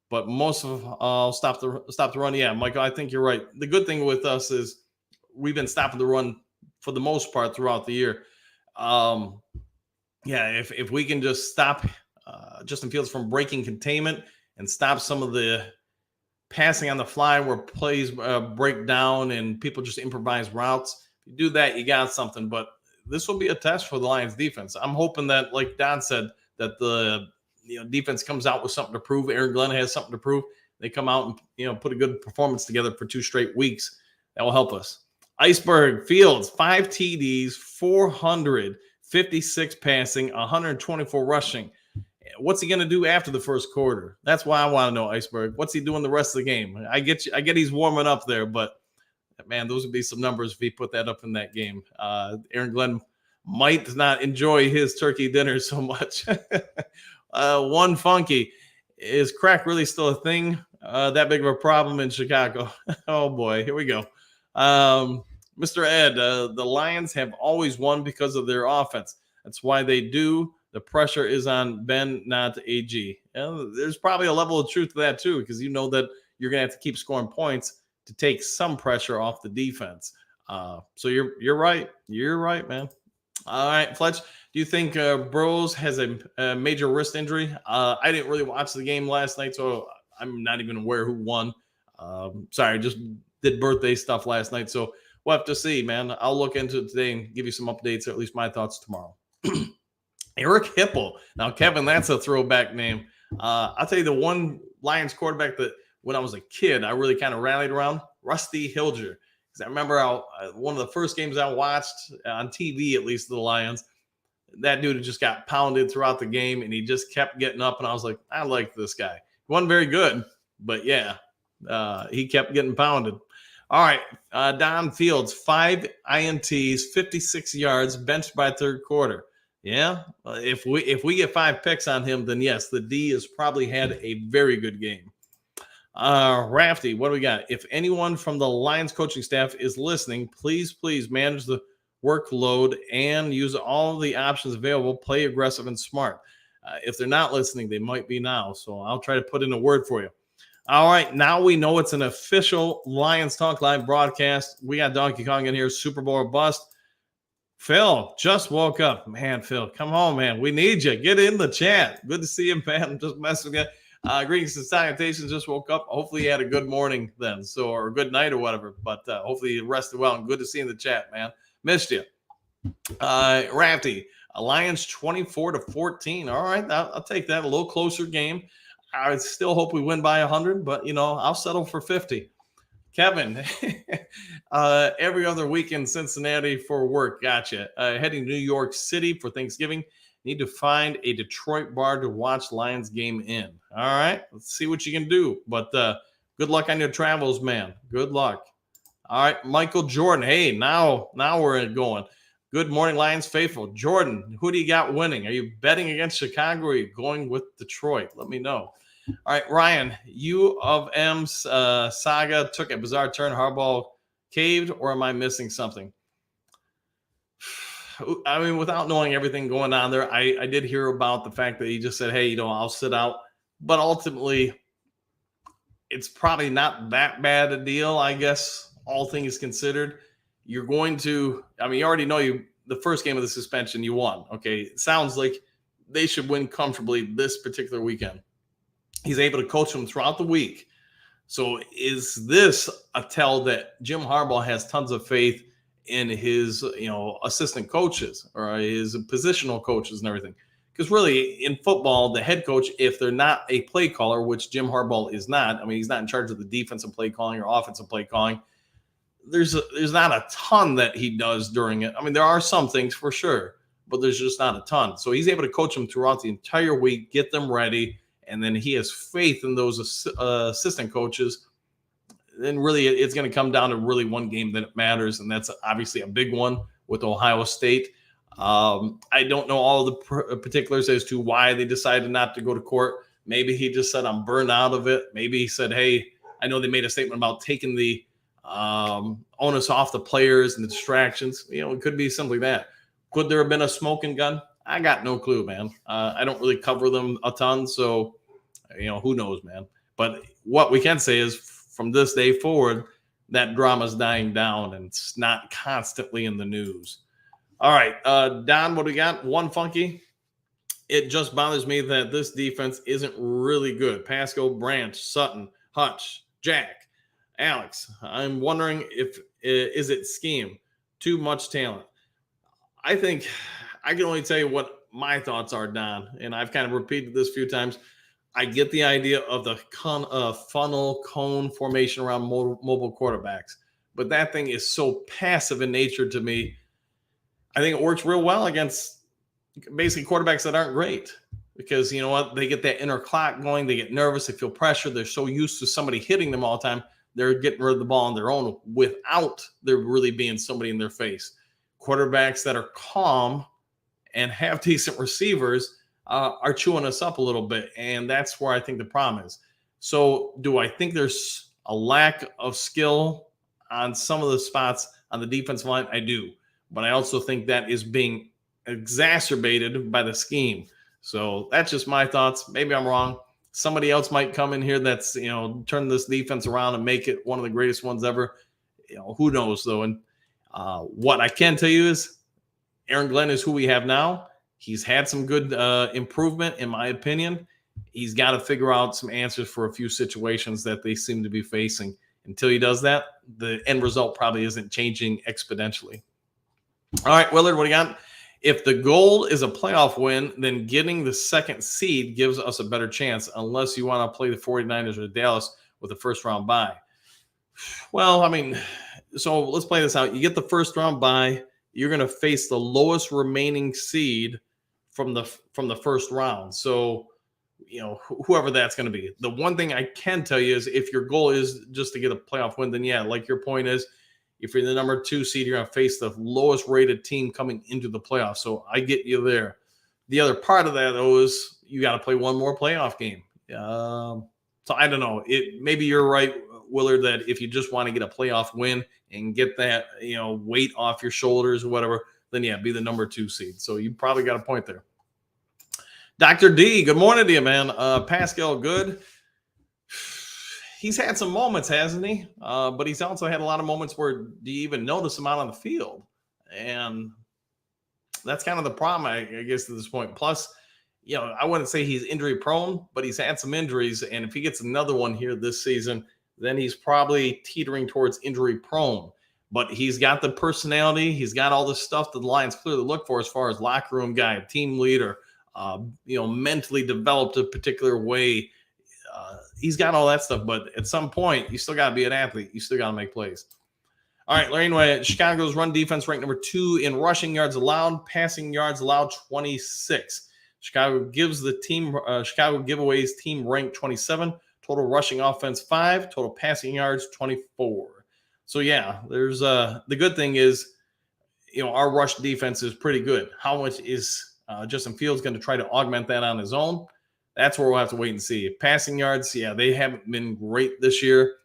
but most of stop the run. Yeah, Michael, I think you're right. The good thing with us is we've been stopping the run for the most part throughout the year. If we can just stop Justin Fields from breaking containment and stop some of the passing on the fly where plays break down and people just improvise routes. If you do that, you got something. But this will be a test for the Lions defense. I'm hoping that, like Don said, that the defense comes out with something to prove. Aaron Glenn has something to prove. They come out and put a good performance together for 2 straight weeks. That will help us. Iceberg Fields, 5 TDs, 456 passing, 124 rushing. What's he going to do after the first quarter? That's why I want to know, Iceberg. What's he doing the rest of the game? I get he's warming up there, but man, those would be some numbers if he put that up in that game. Aaron Glenn might not enjoy his turkey dinner so much. One funky. Is crack really still a thing? That big of a problem in Chicago? Oh boy, here we go. Mr. Ed, the Lions have always won because of their offense. That's why they do. The pressure is on Ben, not AG. There's probably a level of truth to that too, because you know that you're going to have to keep scoring points to take some pressure off the defense. So you're right. You're right, man. All right, Fletch, do you think Burrows has a major wrist injury? I didn't really watch the game last night, so I'm not even aware who won. Sorry, just did birthday stuff last night, so we'll have to see, man. I'll look into it today and give you some updates, or at least my thoughts tomorrow. Eric Hipple. Now, Kevin, that's a throwback name. I'll tell you the one Lions quarterback that when I was a kid, I really kind of rallied around, Rusty Hilger. Because I remember one of the first games I watched on TV, at least, of the Lions, that dude just got pounded throughout the game, and he just kept getting up, and I was like, I like this guy. He wasn't very good, but yeah, he kept getting pounded. All right, Don Fields, 5 INTs, 56 yards, benched by third quarter. Yeah, if we get 5 picks on him, then yes, the D has probably had a very good game. Rafty, what do we got? If anyone from the Lions coaching staff is listening, please manage the workload and use all the options available. Play aggressive and smart. If they're not listening, they might be now. So I'll try to put in a word for you. All right, now we know it's an official Lions Talk Live broadcast. We got Donkey Kong in here, Super Bowl or bust. Phil just woke up. Man, Phil, come on, man. We need you. Get in the chat. Good to see you, man. I'm just messing with you. Greetings and salutations. Just woke up. Hopefully you had a good morning then, or a good night or whatever. But hopefully you rested well. And good to see you in the chat, man. Missed you. Rafty, Lions 24-14. All right, I'll take that. A little closer game. I still hope we win by 100, but, I'll settle for 50. Kevin, every other week in Cincinnati for work. Gotcha. Heading to New York City for Thanksgiving. Need to find a Detroit bar to watch Lions game in. All right. Let's see what you can do. But good luck on your travels, man. Good luck. All right. Michael Jordan. Hey, now we're going. Good morning, Lions faithful. Jordan, who do you got winning? Are you betting against Chicago or are you going with Detroit? Let me know. All right, Ryan, U of M's saga took a bizarre turn. Harbaugh caved, or am I missing something? I mean, without knowing everything going on there, I did hear about the fact that he just said, hey, I'll sit out. But ultimately, it's probably not that bad a deal, I guess, all things considered. You're going to – you already know the first game of the suspension you won. Okay, it sounds like they should win comfortably this particular weekend. He's able to coach them throughout the week. So is this a tell that Jim Harbaugh has tons of faith in his, assistant coaches or his positional coaches and everything. Because really, in football, the head coach, if they're not a play caller, which Jim Harbaugh is not, I mean, he's not in charge of the defensive play calling or offensive play calling. There's not a ton that he does during it. I mean, there are some things for sure, but there's just not a ton. So he's able to coach them throughout the entire week, get them ready, and then he has faith in those assistant coaches. Then really, it's going to come down to really one game that matters, and that's obviously a big one with Ohio State. I don't know all the particulars as to why they decided not to go to court. Maybe he just said, I'm burned out of it. Maybe he said, hey, I know they made a statement about taking the onus off the players and the distractions. It could be simply that. Could there have been a smoking gun? I got no clue, man. I don't really cover them a ton, so, who knows, man. But what we can say is from this day forward, that drama's dying down and it's not constantly in the news. All right, Don, what do we got? One funky. It just bothers me that this defense isn't really good. Pascal, Branch, Sutton, Hutch, Jack, Alex. I'm wondering is it scheme? Too much talent. I think I can only tell you what my thoughts are, Don, and I've kind of repeated this a few times. I get the idea of the funnel cone formation around mobile quarterbacks, but that thing is so passive in nature to me. I think it works real well against basically quarterbacks that aren't great because you know what? They get that inner clock going. They get nervous. They feel pressure. They're so used to somebody hitting them all the time. They're getting rid of the ball on their own without there really being somebody in their face. Quarterbacks that are calm and have decent receivers are chewing us up a little bit. And that's where I think the problem is. So do I think there's a lack of skill on some of the spots on the defensive line? I do. But I also think that is being exacerbated by the scheme. So that's just my thoughts. Maybe I'm wrong. Somebody else might come in here that's, turn this defense around and make it one of the greatest ones ever. Who knows, though. And what I can tell you is Aaron Glenn is who we have now. He's had some good improvement, in my opinion. He's got to figure out some answers for a few situations that they seem to be facing. Until he does that, the end result probably isn't changing exponentially. All right, Willard, what do you got? If the goal is a playoff win, then getting the second seed gives us a better chance, unless you want to play the 49ers or Dallas with a first-round bye. Well, I mean, so let's play this out. You get the first-round bye. You're going to face the lowest remaining seed from the first round. So, whoever that's going to be. The one thing I can tell you is if your goal is just to get a playoff win, then yeah, like your point is, if you're the number 2 seed, you're going to face the lowest rated team coming into the playoffs. So I get you there. The other part of that, though, is you got to play one more playoff game. So I don't know. Maybe you're right, Willard, that if you just want to get a playoff win and get that, weight off your shoulders or whatever, then yeah, be the number 2 seed. So you probably got a point there. Dr. D, good morning to you, man. Pascal, good. He's had some moments, hasn't he? But he's also had a lot of moments where do you even notice him out on the field? And that's kind of the problem, I guess, at this point. Plus, I wouldn't say he's injury prone, but he's had some injuries. And if he gets another one here this season, then he's probably teetering towards injury prone. But he's got the personality. He's got all the stuff that the Lions clearly look for as far as locker room guy, team leader, mentally developed a particular way. He's got all that stuff, but at some point, you still got to be an athlete. You still got to make plays. All right, anyway, Chicago's run defense ranked number 2 in rushing yards allowed, passing yards allowed 26. Chicago giveaways team ranked 27, total rushing offense 5, total passing yards 24. So yeah, there's the good thing is, our rush defense is pretty good. How much is Justin Fields going to try to augment that on his own? That's where we'll have to wait and see. Passing yards, yeah, they haven't been great this year.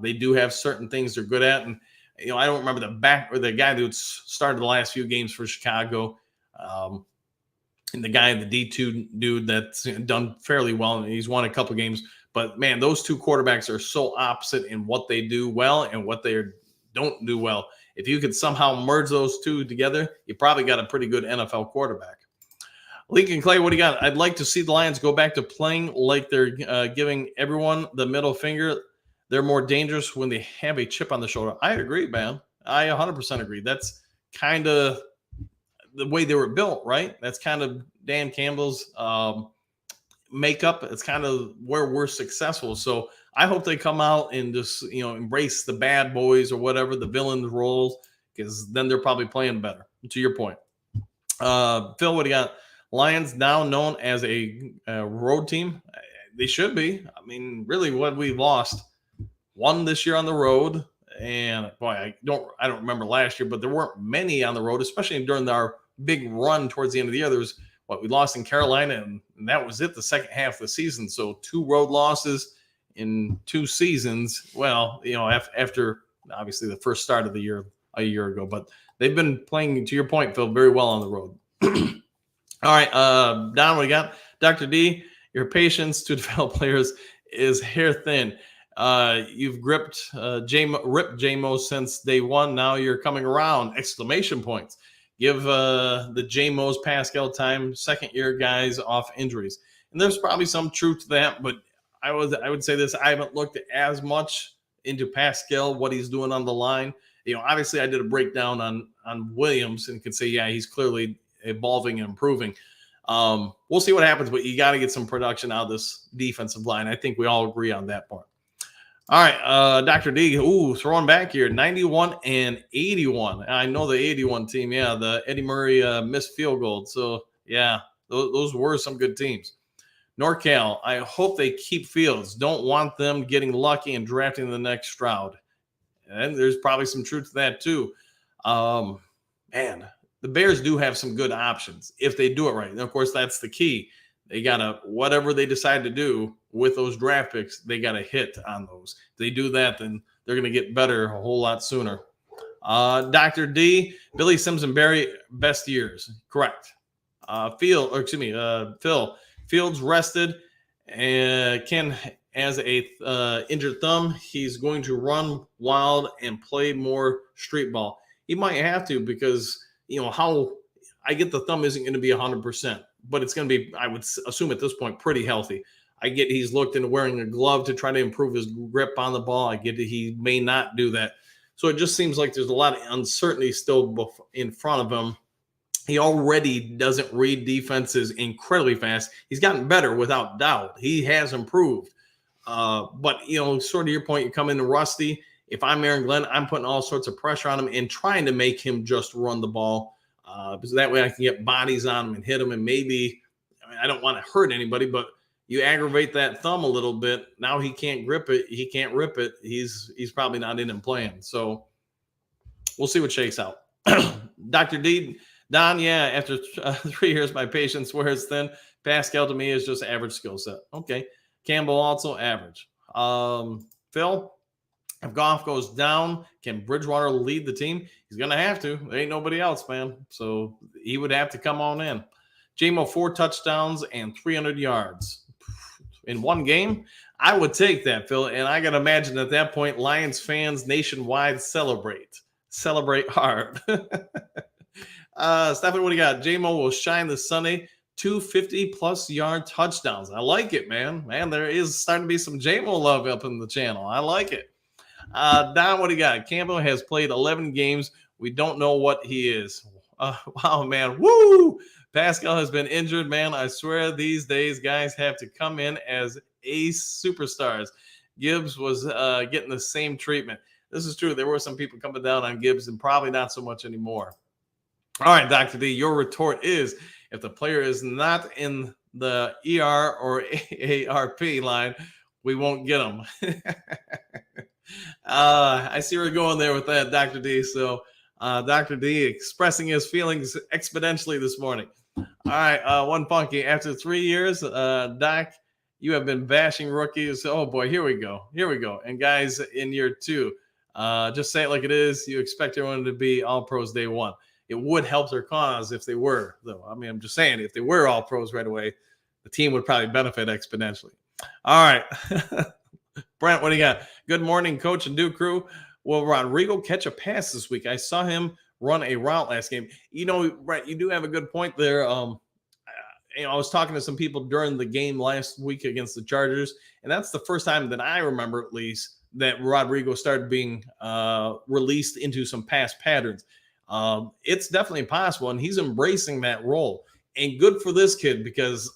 They do have certain things they're good at. And, I don't remember the guy who started the last few games for Chicago. And the guy, the D2 dude that's done fairly well. And he's won a couple games. But, man, those two quarterbacks are so opposite in what they do well and what they don't do well. If you could somehow merge those two together, you probably got a pretty good NFL quarterback. Lincoln Clay, what do you got? I'd like to see the Lions go back to playing like they're giving everyone the middle finger. They're more dangerous when they have a chip on the shoulder. I agree, man. I 100% agree. That's kind of the way they were built, right? That's kind of Dan Campbell's makeup. It's kind of where we're successful. So I hope they come out and just, embrace the bad boys or whatever, the villain roles, because then they're probably playing better, to your point. Phil, what do you got? Lions now known as a road team. They should be. I mean, really, what we've lost, one this year on the road, and boy, I don't remember last year, but there weren't many on the road, especially during our big run towards the end of the year. There was what we lost in Carolina, and that was it. The second half of the season, so 2 road losses in 2 seasons. Well, after obviously the first start of the year a year ago, but they've been playing, to your point, Phil, very well on the road. All right, Don, what do you got? Dr. D, your patience to develop players is hair thin. You've ripped JMO since day one. Now you're coming around! Exclamation points. Give the JMOs Pascal time. Second year guys off injuries, and there's probably some truth to that. But I would say this: I haven't looked as much into Pascal, what he's doing on the line. Obviously I did a breakdown on Williams and could say, yeah, he's clearly evolving and improving. We'll see what happens, but you got to get some production out of this defensive line. I think we all agree on that part. All right, Dr. D, throwing back here, 91 and 81. I know the 81 team, yeah, the Eddie Murray missed field goal. So, yeah, those were some good teams. NorCal, I hope they keep Fields. Don't want them getting lucky and drafting the next Stroud. And there's probably some truth to that, too. Man, the Bears do have some good options if they do it right. And, of course, that's the key. They got to, whatever they decide to do with those draft picks, they got to hit on those. If they do that, then they're going to get better a whole lot sooner. Dr. D, Billy Simpson, Barry, best years. Correct. Phil, Fields rested and Ken has a injured thumb. He's going to run wild and play more street ball. He might have to because, how I get the thumb isn't going to be 100%, but it's going to be, I would assume at this point, pretty healthy. I get he's looked into wearing a glove to try to improve his grip on the ball. I get that he may not do that. So it just seems like there's a lot of uncertainty still in front of him. He already doesn't read defenses incredibly fast. He's gotten better without doubt. He has improved. But, sort of your point, you come in rusty. If I'm Aaron Glenn, I'm putting all sorts of pressure on him and trying to make him just run the ball. Because that way I can get bodies on him and hit him. And maybe, I don't want to hurt anybody, but you aggravate that thumb a little bit. Now he can't grip it. He can't rip it. He's probably not in and playing. So we'll see what shakes out. Dr. D, Don, yeah, after 3 years, my patience wears thin. Pascal to me is just average skill set. Okay. Campbell also average. Phil, if Goff goes down, can Bridgewater lead the team? He's going to have to. There ain't nobody else, man. So he would have to come on in. JMO, 4 touchdowns and 300 yards in one game. I would take that, Phil. And I got to imagine at that point, Lions fans nationwide celebrate hard. Stephanie, what do you got? JMO will shine this Sunday. 250-plus yard touchdowns. I like it, man. There is starting to be some JMO love up in the channel. I like it. Don, what do you got? Campbell has played 11 games. We don't know what he is. Wow, man. Woo! Pascal has been injured, man. I swear these days guys have to come in as ace superstars. Gibbs was getting the same treatment. This is true. There were some people coming down on Gibbs and probably not so much anymore. All right, Dr. D, your retort is if the player is not in the ER or AARP line, we won't get them. I see where you're going there with that, Dr. D. So Dr. D expressing his feelings exponentially this morning. All right, one funky. After 3 years, Doc, you have been bashing rookies. Oh, boy, here we go. And guys, in year 2, just say it like it is. You expect everyone to be all pros day one. It would help their cause if they were, though. I mean, I'm just saying, if they were all pros right away, the team would probably benefit exponentially. All right. Brent, what do you got? Good morning, Coach and Duke crew. Will Rodrigo catch a pass this week? I saw him run a route last game. Brent, you do have a good point there. I was talking to some people during the game last week against the Chargers, and that's the first time that I remember, at least, that Rodrigo started being released into some pass patterns. It's definitely possible, and he's embracing that role. And good for this kid because,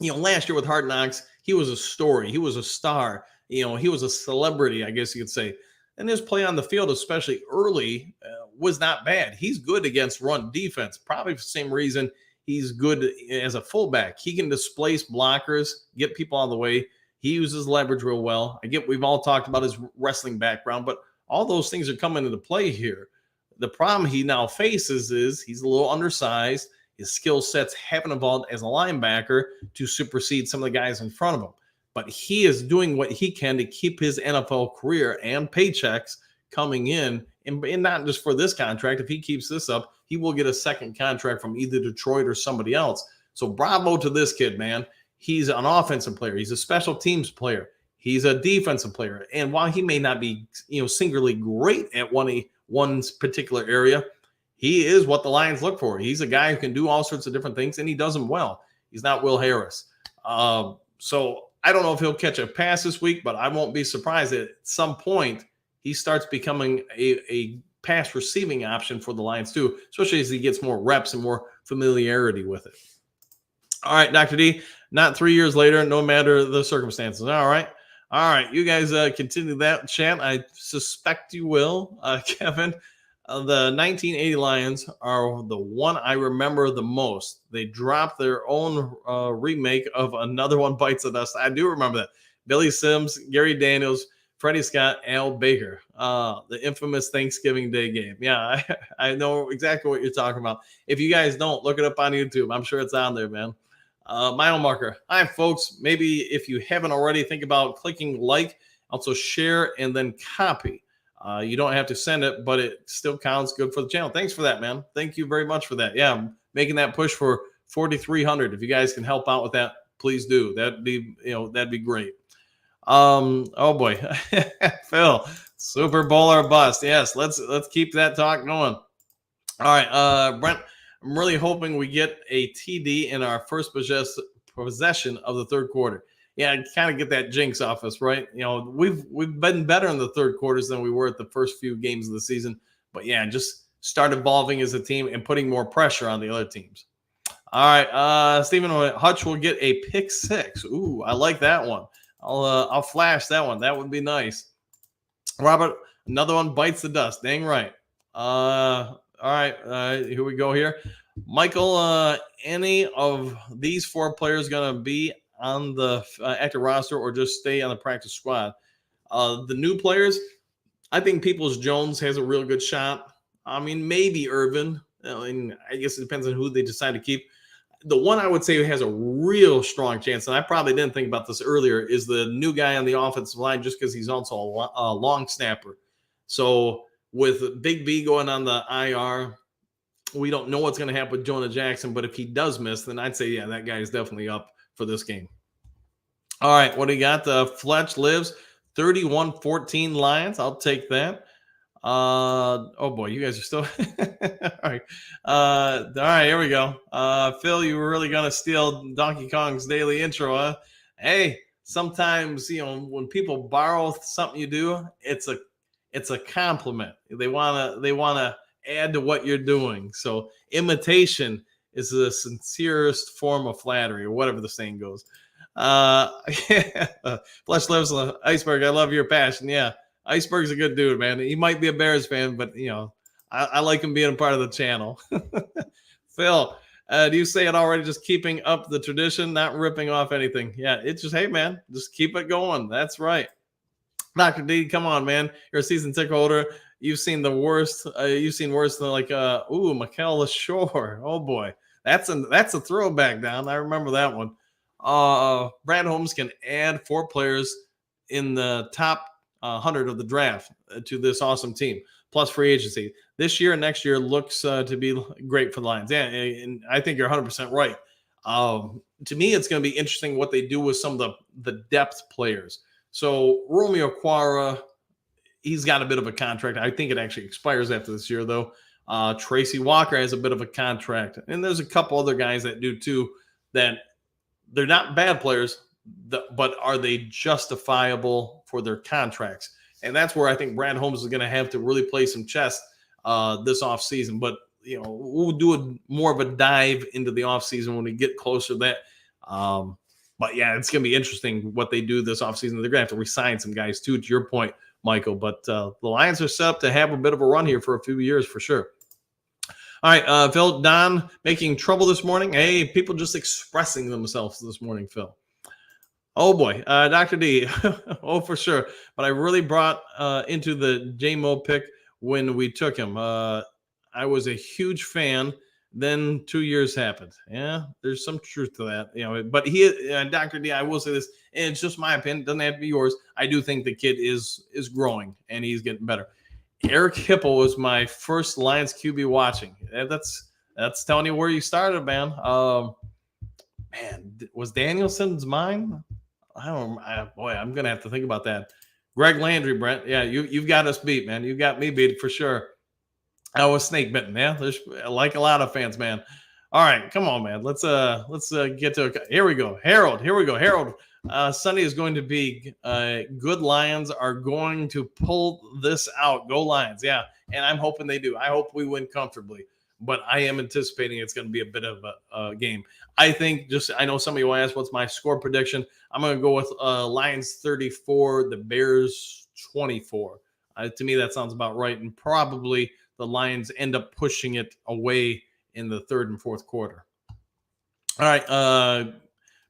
last year with Hard Knocks, he was a story. He was a star. He was a celebrity, I guess you could say. And his play on the field, especially early, was not bad. He's good against run defense, probably for the same reason he's good as a fullback. He can displace blockers, get people out of the way. He uses leverage real well. We've all talked about his wrestling background, but all those things are coming into play here. The problem he now faces is he's a little undersized. His skill sets haven't evolved as a linebacker to supersede some of the guys in front of him. But he is doing what he can to keep his NFL career and paychecks coming in. And not just for this contract. If he keeps this up, he will get a second contract from either Detroit or somebody else. So bravo to this kid, man. He's an offensive player. He's a special teams player. He's a defensive player. And while he may not be, singularly great at one particular area, he is what the Lions look for. He's a guy who can do all sorts of different things, and he does them well. He's not Will Harris. So I don't know if he'll catch a pass this week, but I won't be surprised that at some point he starts becoming a pass receiving option for the Lions too, especially as he gets more reps and more familiarity with it. All right, Dr. D, not 3 years later, no matter the circumstances. All right. You guys continue that chat. I suspect you will, Kevin. The 1980 Lions are the one I remember the most. They dropped their own remake of Another One Bites the Dust. I do remember that. Billy Sims, Gary Daniels, Freddie Scott, Al Baker, the infamous Thanksgiving Day game. Yeah, I know exactly what you're talking about. If you guys don't, look it up on YouTube. I'm sure it's on there, man. Mile marker. Hi, folks. Maybe if you haven't already, think about clicking like, also share, and then copy. You don't have to send it, but it still counts. Good for the channel. Thanks for that, man. Thank you very much for that. Yeah, I'm making that push for 4,300. If you guys can help out with that, please do. That'd be great. Oh boy, Phil, Super Bowl or bust. Yes, let's keep that talk going. All right, Brent, I'm really hoping we get a TD in our first possession of the third quarter. Yeah, kind of get that jinx off us, right? We've been better in the third quarters than we were at the first few games of the season. But yeah, just start evolving as a team and putting more pressure on the other teams. All right, Stephen Hutch will get a pick six. Ooh, I like that one. I'll flash that one. That would be nice. Robert, another one bites the dust. Dang right. All right, here we go here. Michael, any of these four players going to be on the active roster or just stay on the practice squad? The new players, I think Peoples-Jones has a real good shot. I mean, maybe Irvin. I guess it depends on who they decide to keep. The one I would say has a real strong chance, and I probably didn't think about this earlier, is the new guy on the offensive line just because he's also a long snapper. So with Big B going on the IR, we don't know what's going to happen with Jonah Jackson, but if he does miss, then I'd say, yeah, that guy is definitely up for this game. All right, what do you got? Fletch lives 31-14 Lions. I'll take that. Oh boy, you guys are still all right, here we go. Phil, you were really gonna steal Donkey Kong's daily intro, huh? Hey, sometimes when people borrow something you do, it's a compliment. They wanna add to what you're doing. So imitation is the sincerest form of flattery, or whatever the saying goes. Flesh lives on the iceberg. I love your passion. Yeah. Iceberg's a good dude, man. He might be a Bears fan, but I like him being a part of the channel. Phil, do you say it already? Just keeping up the tradition, not ripping off anything. Yeah, it's just, hey, man, just keep it going. That's right. Dr. D, come on, man. You're a season ticket holder. You've seen the worst. You've seen worse than Mikel LaShore. Oh boy, that's a throwback down. I remember that one. Brad Holmes can add 4 players in the top 100 of the draft to this awesome team, plus free agency. This year and next year looks to be great for the Lions. Yeah, and I think you're 100% right. To me, it's going to be interesting what they do with some of the depth players. So Romeo Okwara, he's got a bit of a contract. I think it actually expires after this year, though. Tracy Walker has a bit of a contract. And there's a couple other guys that do, too, that they're not bad players, but are they justifiable for their contracts. And that's where I think Brad Holmes is going to have to really play some chess this offseason. But, we'll do more of a dive into the offseason when we get closer to that. But, yeah, it's going to be interesting what they do this offseason. They're going to have to re-sign some guys, too, to your point, Michael. But the Lions are set up to have a bit of a run here for a few years for sure. All right, Phil, Don making trouble this morning. Hey, people just expressing themselves this morning, Phil. Oh, boy. Dr. D. Oh, for sure. But I really brought into the J-Mo pick when we took him. I was a huge fan. Then 2 years happened. Yeah, there's some truth to that. But Dr. D, I will say this, and it's just my opinion. It doesn't have to be yours. I do think the kid is growing, and he's getting better. Eric Hipple was my first Lions QB watching. That's telling you where you started, man. Was Danielson's mine? I'm gonna have to think about that. Greg Landry, Brent. Yeah, you've got us beat, man. You got me beat for sure. I was snake bitten. Yeah, there's like a lot of fans, man. All right, come on, man. Let's get to it. Here we go. Harold. Here we go. Harold. Sunday is going to be good. Lions are going to pull this out. Go Lions. Yeah. And I'm hoping they do. I hope we win comfortably, but I am anticipating it's going to be a bit of a game. I know somebody will ask what's my score prediction. I'm going to go with Lions 34, the Bears 24. To me, that sounds about right. And probably the Lions end up pushing it away in the third and fourth quarter. All right.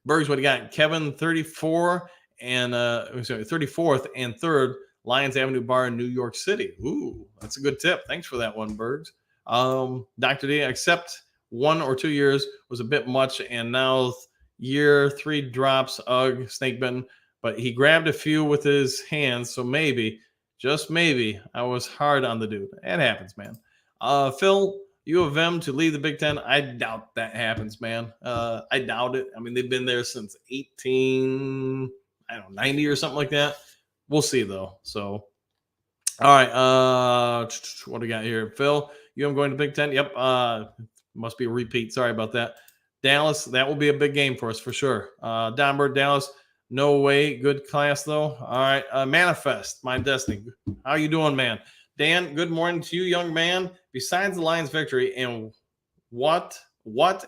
Bergs, what do you got? Kevin, 34 and 34th and 3rd, Lions Avenue Bar in New York City. Ooh, that's a good tip. Thanks for that one, Bergs. Dr. D, except 1 or 2 years was a bit much, and now year 3 drops, snake bitten, but he grabbed a few with his hands, so maybe, just maybe, I was hard on the dude. It happens, man. Phil, U of M to lead the Big Ten. I doubt that happens, man. I doubt it. I mean, they've been there since 1890 or something like that. We'll see, though. So, all right. What do we got here? Phil, UM going to Big Ten? Yep. Must be a repeat. Sorry about that. Dallas, that will be a big game for us for sure. Donbird, Dallas, no way. Good class, though. All right. Manifest, my destiny. How you doing, man? Dan, good morning to you, young man. Besides the Lions' victory, and what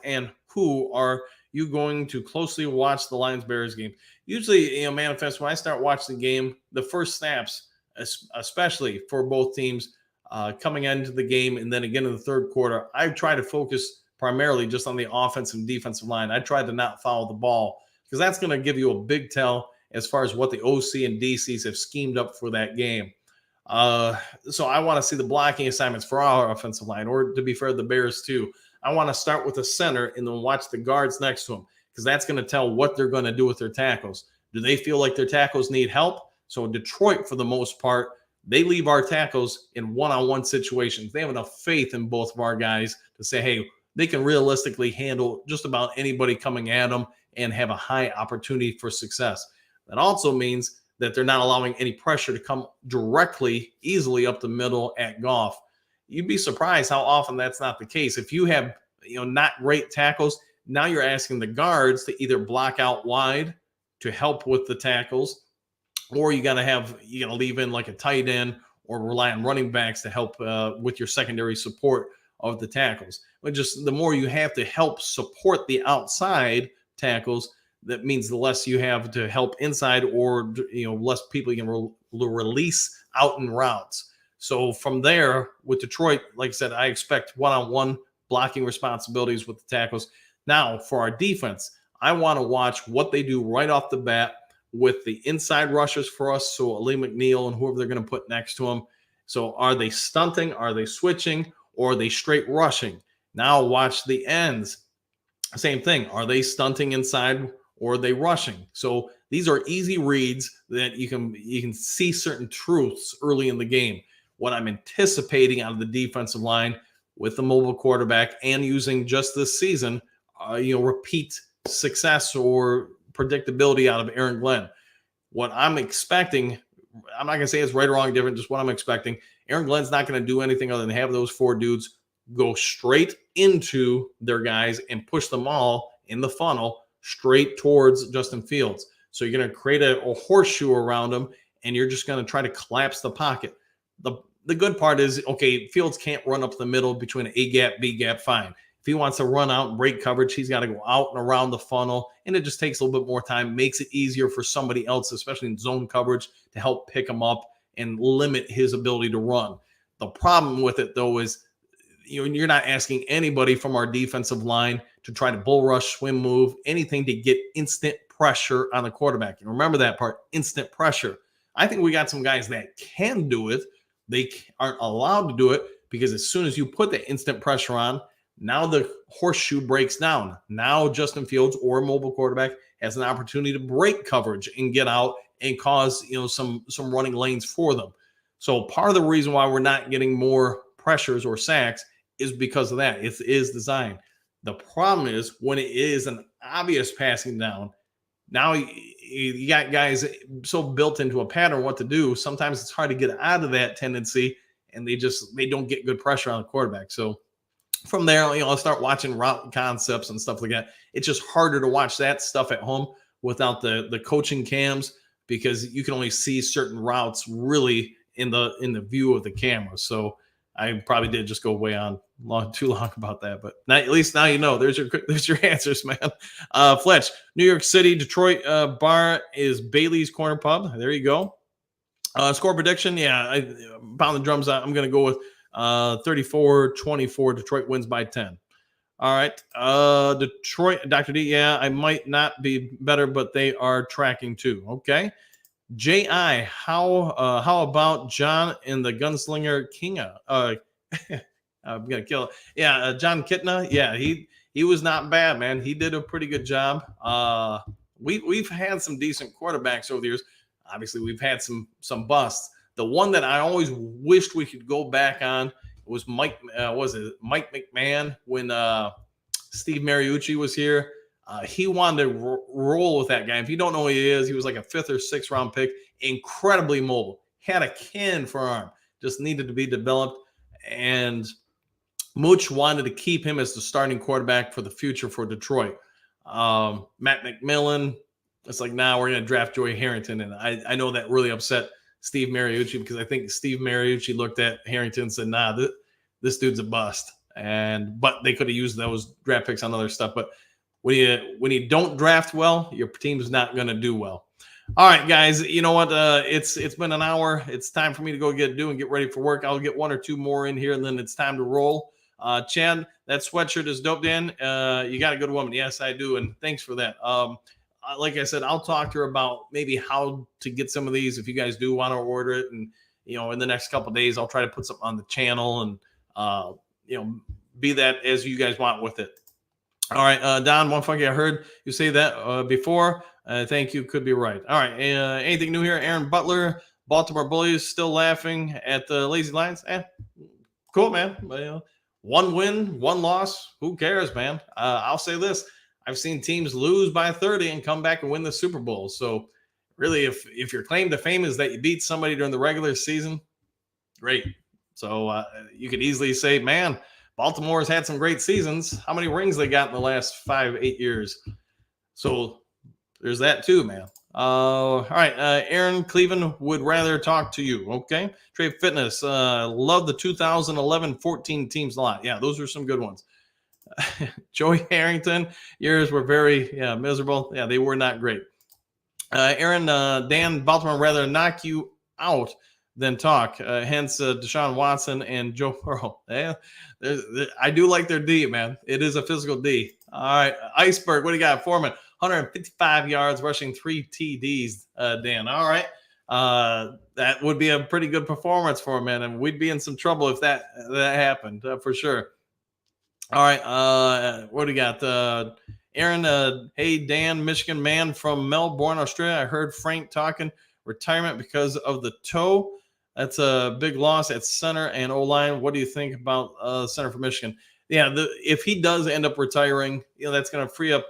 and who are you going to closely watch the Lions-Bears game? Usually, Manifest, when I start watching the game, the first snaps, especially for both teams coming into the game and then again in the third quarter, I try to focus primarily just on the offensive and defensive line. I try to not foul the ball because that's going to give you a big tell as far as what the OC and DCs have schemed up for that game. So I want to see the blocking assignments for our offensive line, or to be fair, the Bears too. I want to start with the center and then watch the guards next to them because that's going to tell what they're going to do with their tackles. Do they feel like their tackles need help? So Detroit, for the most part, they leave our tackles in one-on-one situations. They have enough faith in both of our guys to say, hey, they can realistically handle just about anybody coming at them and have a high opportunity for success. That also means that they're not allowing any pressure to come directly, easily up the middle at Goff. You'd be surprised how often that's not the case. If you have, not great tackles, now you're asking the guards to either block out wide to help with the tackles, or you got to leave in like a tight end or rely on running backs to help with your secondary support of the tackles. But just the more you have to help support the outside tackles, that means the less you have to help inside, or less people you can release out in routes. So from there, with Detroit, like I said, I expect one-on-one blocking responsibilities with the tackles. Now, for our defense, I want to watch what they do right off the bat with the inside rushers for us. So Ali McNeil and whoever they're going to put next to him. So are they stunting? Are they switching? Or are they straight rushing? Now watch the ends. Same thing. Are they stunting inside? Or are they rushing? So these are easy reads that you can see certain truths early in the game. What I'm anticipating out of the defensive line with the mobile quarterback and using just this season, repeat success or predictability out of Aaron Glenn. What I'm expecting, I'm not going to say it's right or wrong, different, just what I'm expecting. Aaron Glenn's not going to do anything other than have those 4 dudes go straight into their guys and push them all in the funnel straight towards Justin Fields. So you're going to create a horseshoe around him and you're just going to try to collapse the pocket. The good part is, okay, Fields can't run up the middle between A gap, B gap, fine. If he wants to run out and break coverage, he's got to go out and around the funnel, and it just takes a little bit more time, makes it easier for somebody else, especially in zone coverage, to help pick him up and limit his ability to run. The problem with it, though, is you're not asking anybody from our defensive line to try to bull rush, swim move, anything to get instant pressure on the quarterback. And remember that part, instant pressure. I think we got some guys that can do it. They aren't allowed to do it because as soon as you put the instant pressure on, now the horseshoe breaks down. Now Justin Fields or a mobile quarterback has an opportunity to break coverage and get out and cause some running lanes for them. So part of the reason why we're not getting more pressures or sacks is because of that. It is designed. The problem is when it is an obvious passing down, now you got guys so built into a pattern what to do. Sometimes it's hard to get out of that tendency, and they don't get good pressure on the quarterback. So from there, I'll start watching route concepts and stuff like that. It's just harder to watch that stuff at home without the coaching cams, because you can only see certain routes really in the view of the camera. So I probably did just go way on too long about that, but at least now you know. There's your answers, man. Fletch, New York City, Detroit bar is Bailey's Corner Pub. There you go. Score prediction, yeah, I pound the drums out. I'm going to go with 34-24. Detroit wins by 10. All right. Detroit, Dr. D, yeah, I might not be better, but they are tracking too. Okay. J.I., how about John in the Gunslinger Kinga? I'm gonna kill it. Yeah, John Kitna. Yeah, he was not bad, man. He did a pretty good job. We've had some decent quarterbacks over the years. Obviously, we've had some busts. The one that I always wished we could go back on was Mike. Was it Mike McMahon when Steve Mariucci was here? He wanted to roll with that guy. If you don't know who he is, he was like a 5th or 6th round pick. Incredibly mobile. Had a cannon for arm. Just needed to be developed. And Mooch wanted to keep him as the starting quarterback for the future for Detroit. Matt McMillan, it's like, nah, we're going to draft Joey Harrington. And I know that really upset Steve Mariucci, because I think Steve Mariucci looked at Harrington and said, nah, this dude's a bust. But they could have used those draft picks on other stuff. But when you don't draft well, your team's not going to do well. All right, guys, you know what? It's been an hour. It's time for me to go get ready for work. I'll get 1 or 2 more in here, and then it's time to roll. Chad, that sweatshirt is dope, Dan. You got a good woman. Yes, I do, and thanks for that. Like I said, I'll talk to her about maybe how to get some of these if you guys do want to order it. And, in the next couple of days, I'll try to put something on the channel and, be that as you guys want with it. All right, Don, one funky, I heard you say that before. Thank you. Could be right. All right. Anything new here? Aaron Butler, Baltimore Bullies, still laughing at the Lazy Lions. Cool, man. Well, 1 win, 1 loss. Who cares, man? I'll say this. I've seen teams lose by 30 and come back and win the Super Bowl. So really, if your claim to fame is that you beat somebody during the regular season, great. So you could easily say, man, Baltimore's had some great seasons. How many rings they got in the last 5-8 years? So there's that too, man. All right. Aaron Cleveland would rather talk to you. Okay. Trade Fitness. Love the 2011-14 teams a lot. Yeah, those are some good ones. Joey Harrington, yours were very miserable. Yeah, they were not great. Aaron, Dan, Baltimore rather knock you out than talk. Hence Deshaun Watson and Joe Burrow. Yeah, I do like their D, man. It is a physical D. All right. Iceberg, what do you got? Foreman, 155 yards, rushing 3 TDs, Dan. All right. That would be a pretty good performance for him, man. And we'd be in some trouble if that happened, for sure. All right. What do you got? Aaron, hey, Dan, Michigan man from Melbourne, Australia. I heard Frank talking retirement because of the toe. That's a big loss at center and O-line. What do you think about center for Michigan? Yeah, if he does end up retiring, that's going to free up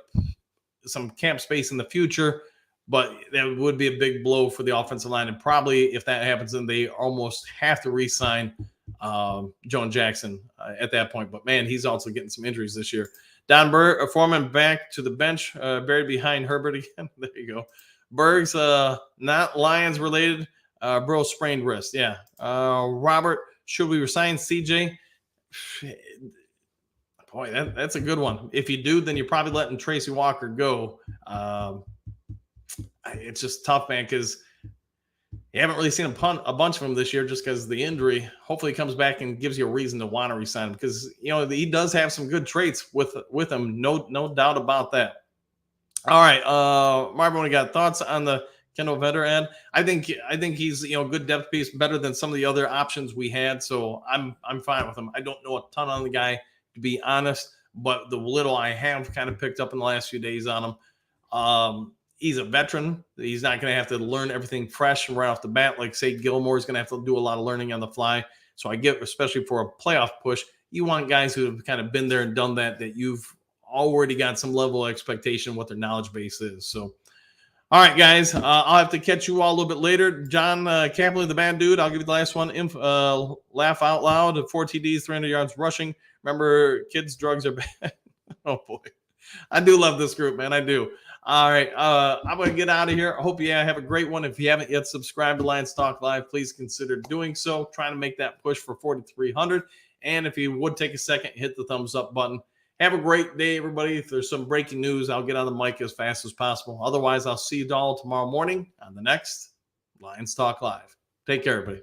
some camp space in the future, but that would be a big blow for the offensive line. And probably if that happens, then they almost have to re-sign Joan Jackson at that point. But, man, he's also getting some injuries this year. Don Foreman back to the bench, buried behind Herbert again. There you go. Berg's not Lions related, Bro sprained wrist. Yeah. Robert, should we resign CJ? Boy, that's a good one. If you do, then you're probably letting Tracy Walker go. It's just tough, man, because you haven't really seen a bunch of them this year just because of the injury. Hopefully, he comes back and gives you a reason to want to resign him because he does have some good traits with him. No doubt about that. All right, Marvin, we got thoughts on the Kendall Vetter ad? I think he's a good depth piece, better than some of the other options we had. So I'm fine with him. I don't know a ton on the guy, to be honest, but the little I have kind of picked up in the last few days on him. He's a veteran. He's not going to have to learn everything fresh right off the bat. Like, say, Gilmore is going to have to do a lot of learning on the fly. So I get, especially for a playoff push, you want guys who have kind of been there and done that you've already got some level of expectation what their knowledge base is. So, all right, guys, I'll have to catch you all a little bit later. John Capley, the bad dude, I'll give you the last one. Laugh out loud, 4 TDs, 300 yards rushing. Remember, kids, drugs are bad. Oh, boy. I do love this group, man. I do. All right, I'm going to get out of here. I hope you have a great one. If you haven't yet subscribed to Lions Talk Live, please consider doing so. Trying to make that push for 4,300. And if you would take a second, hit the thumbs up button. Have a great day, everybody. If there's some breaking news, I'll get on the mic as fast as possible. Otherwise, I'll see you all tomorrow morning on the next Lions Talk Live. Take care, everybody.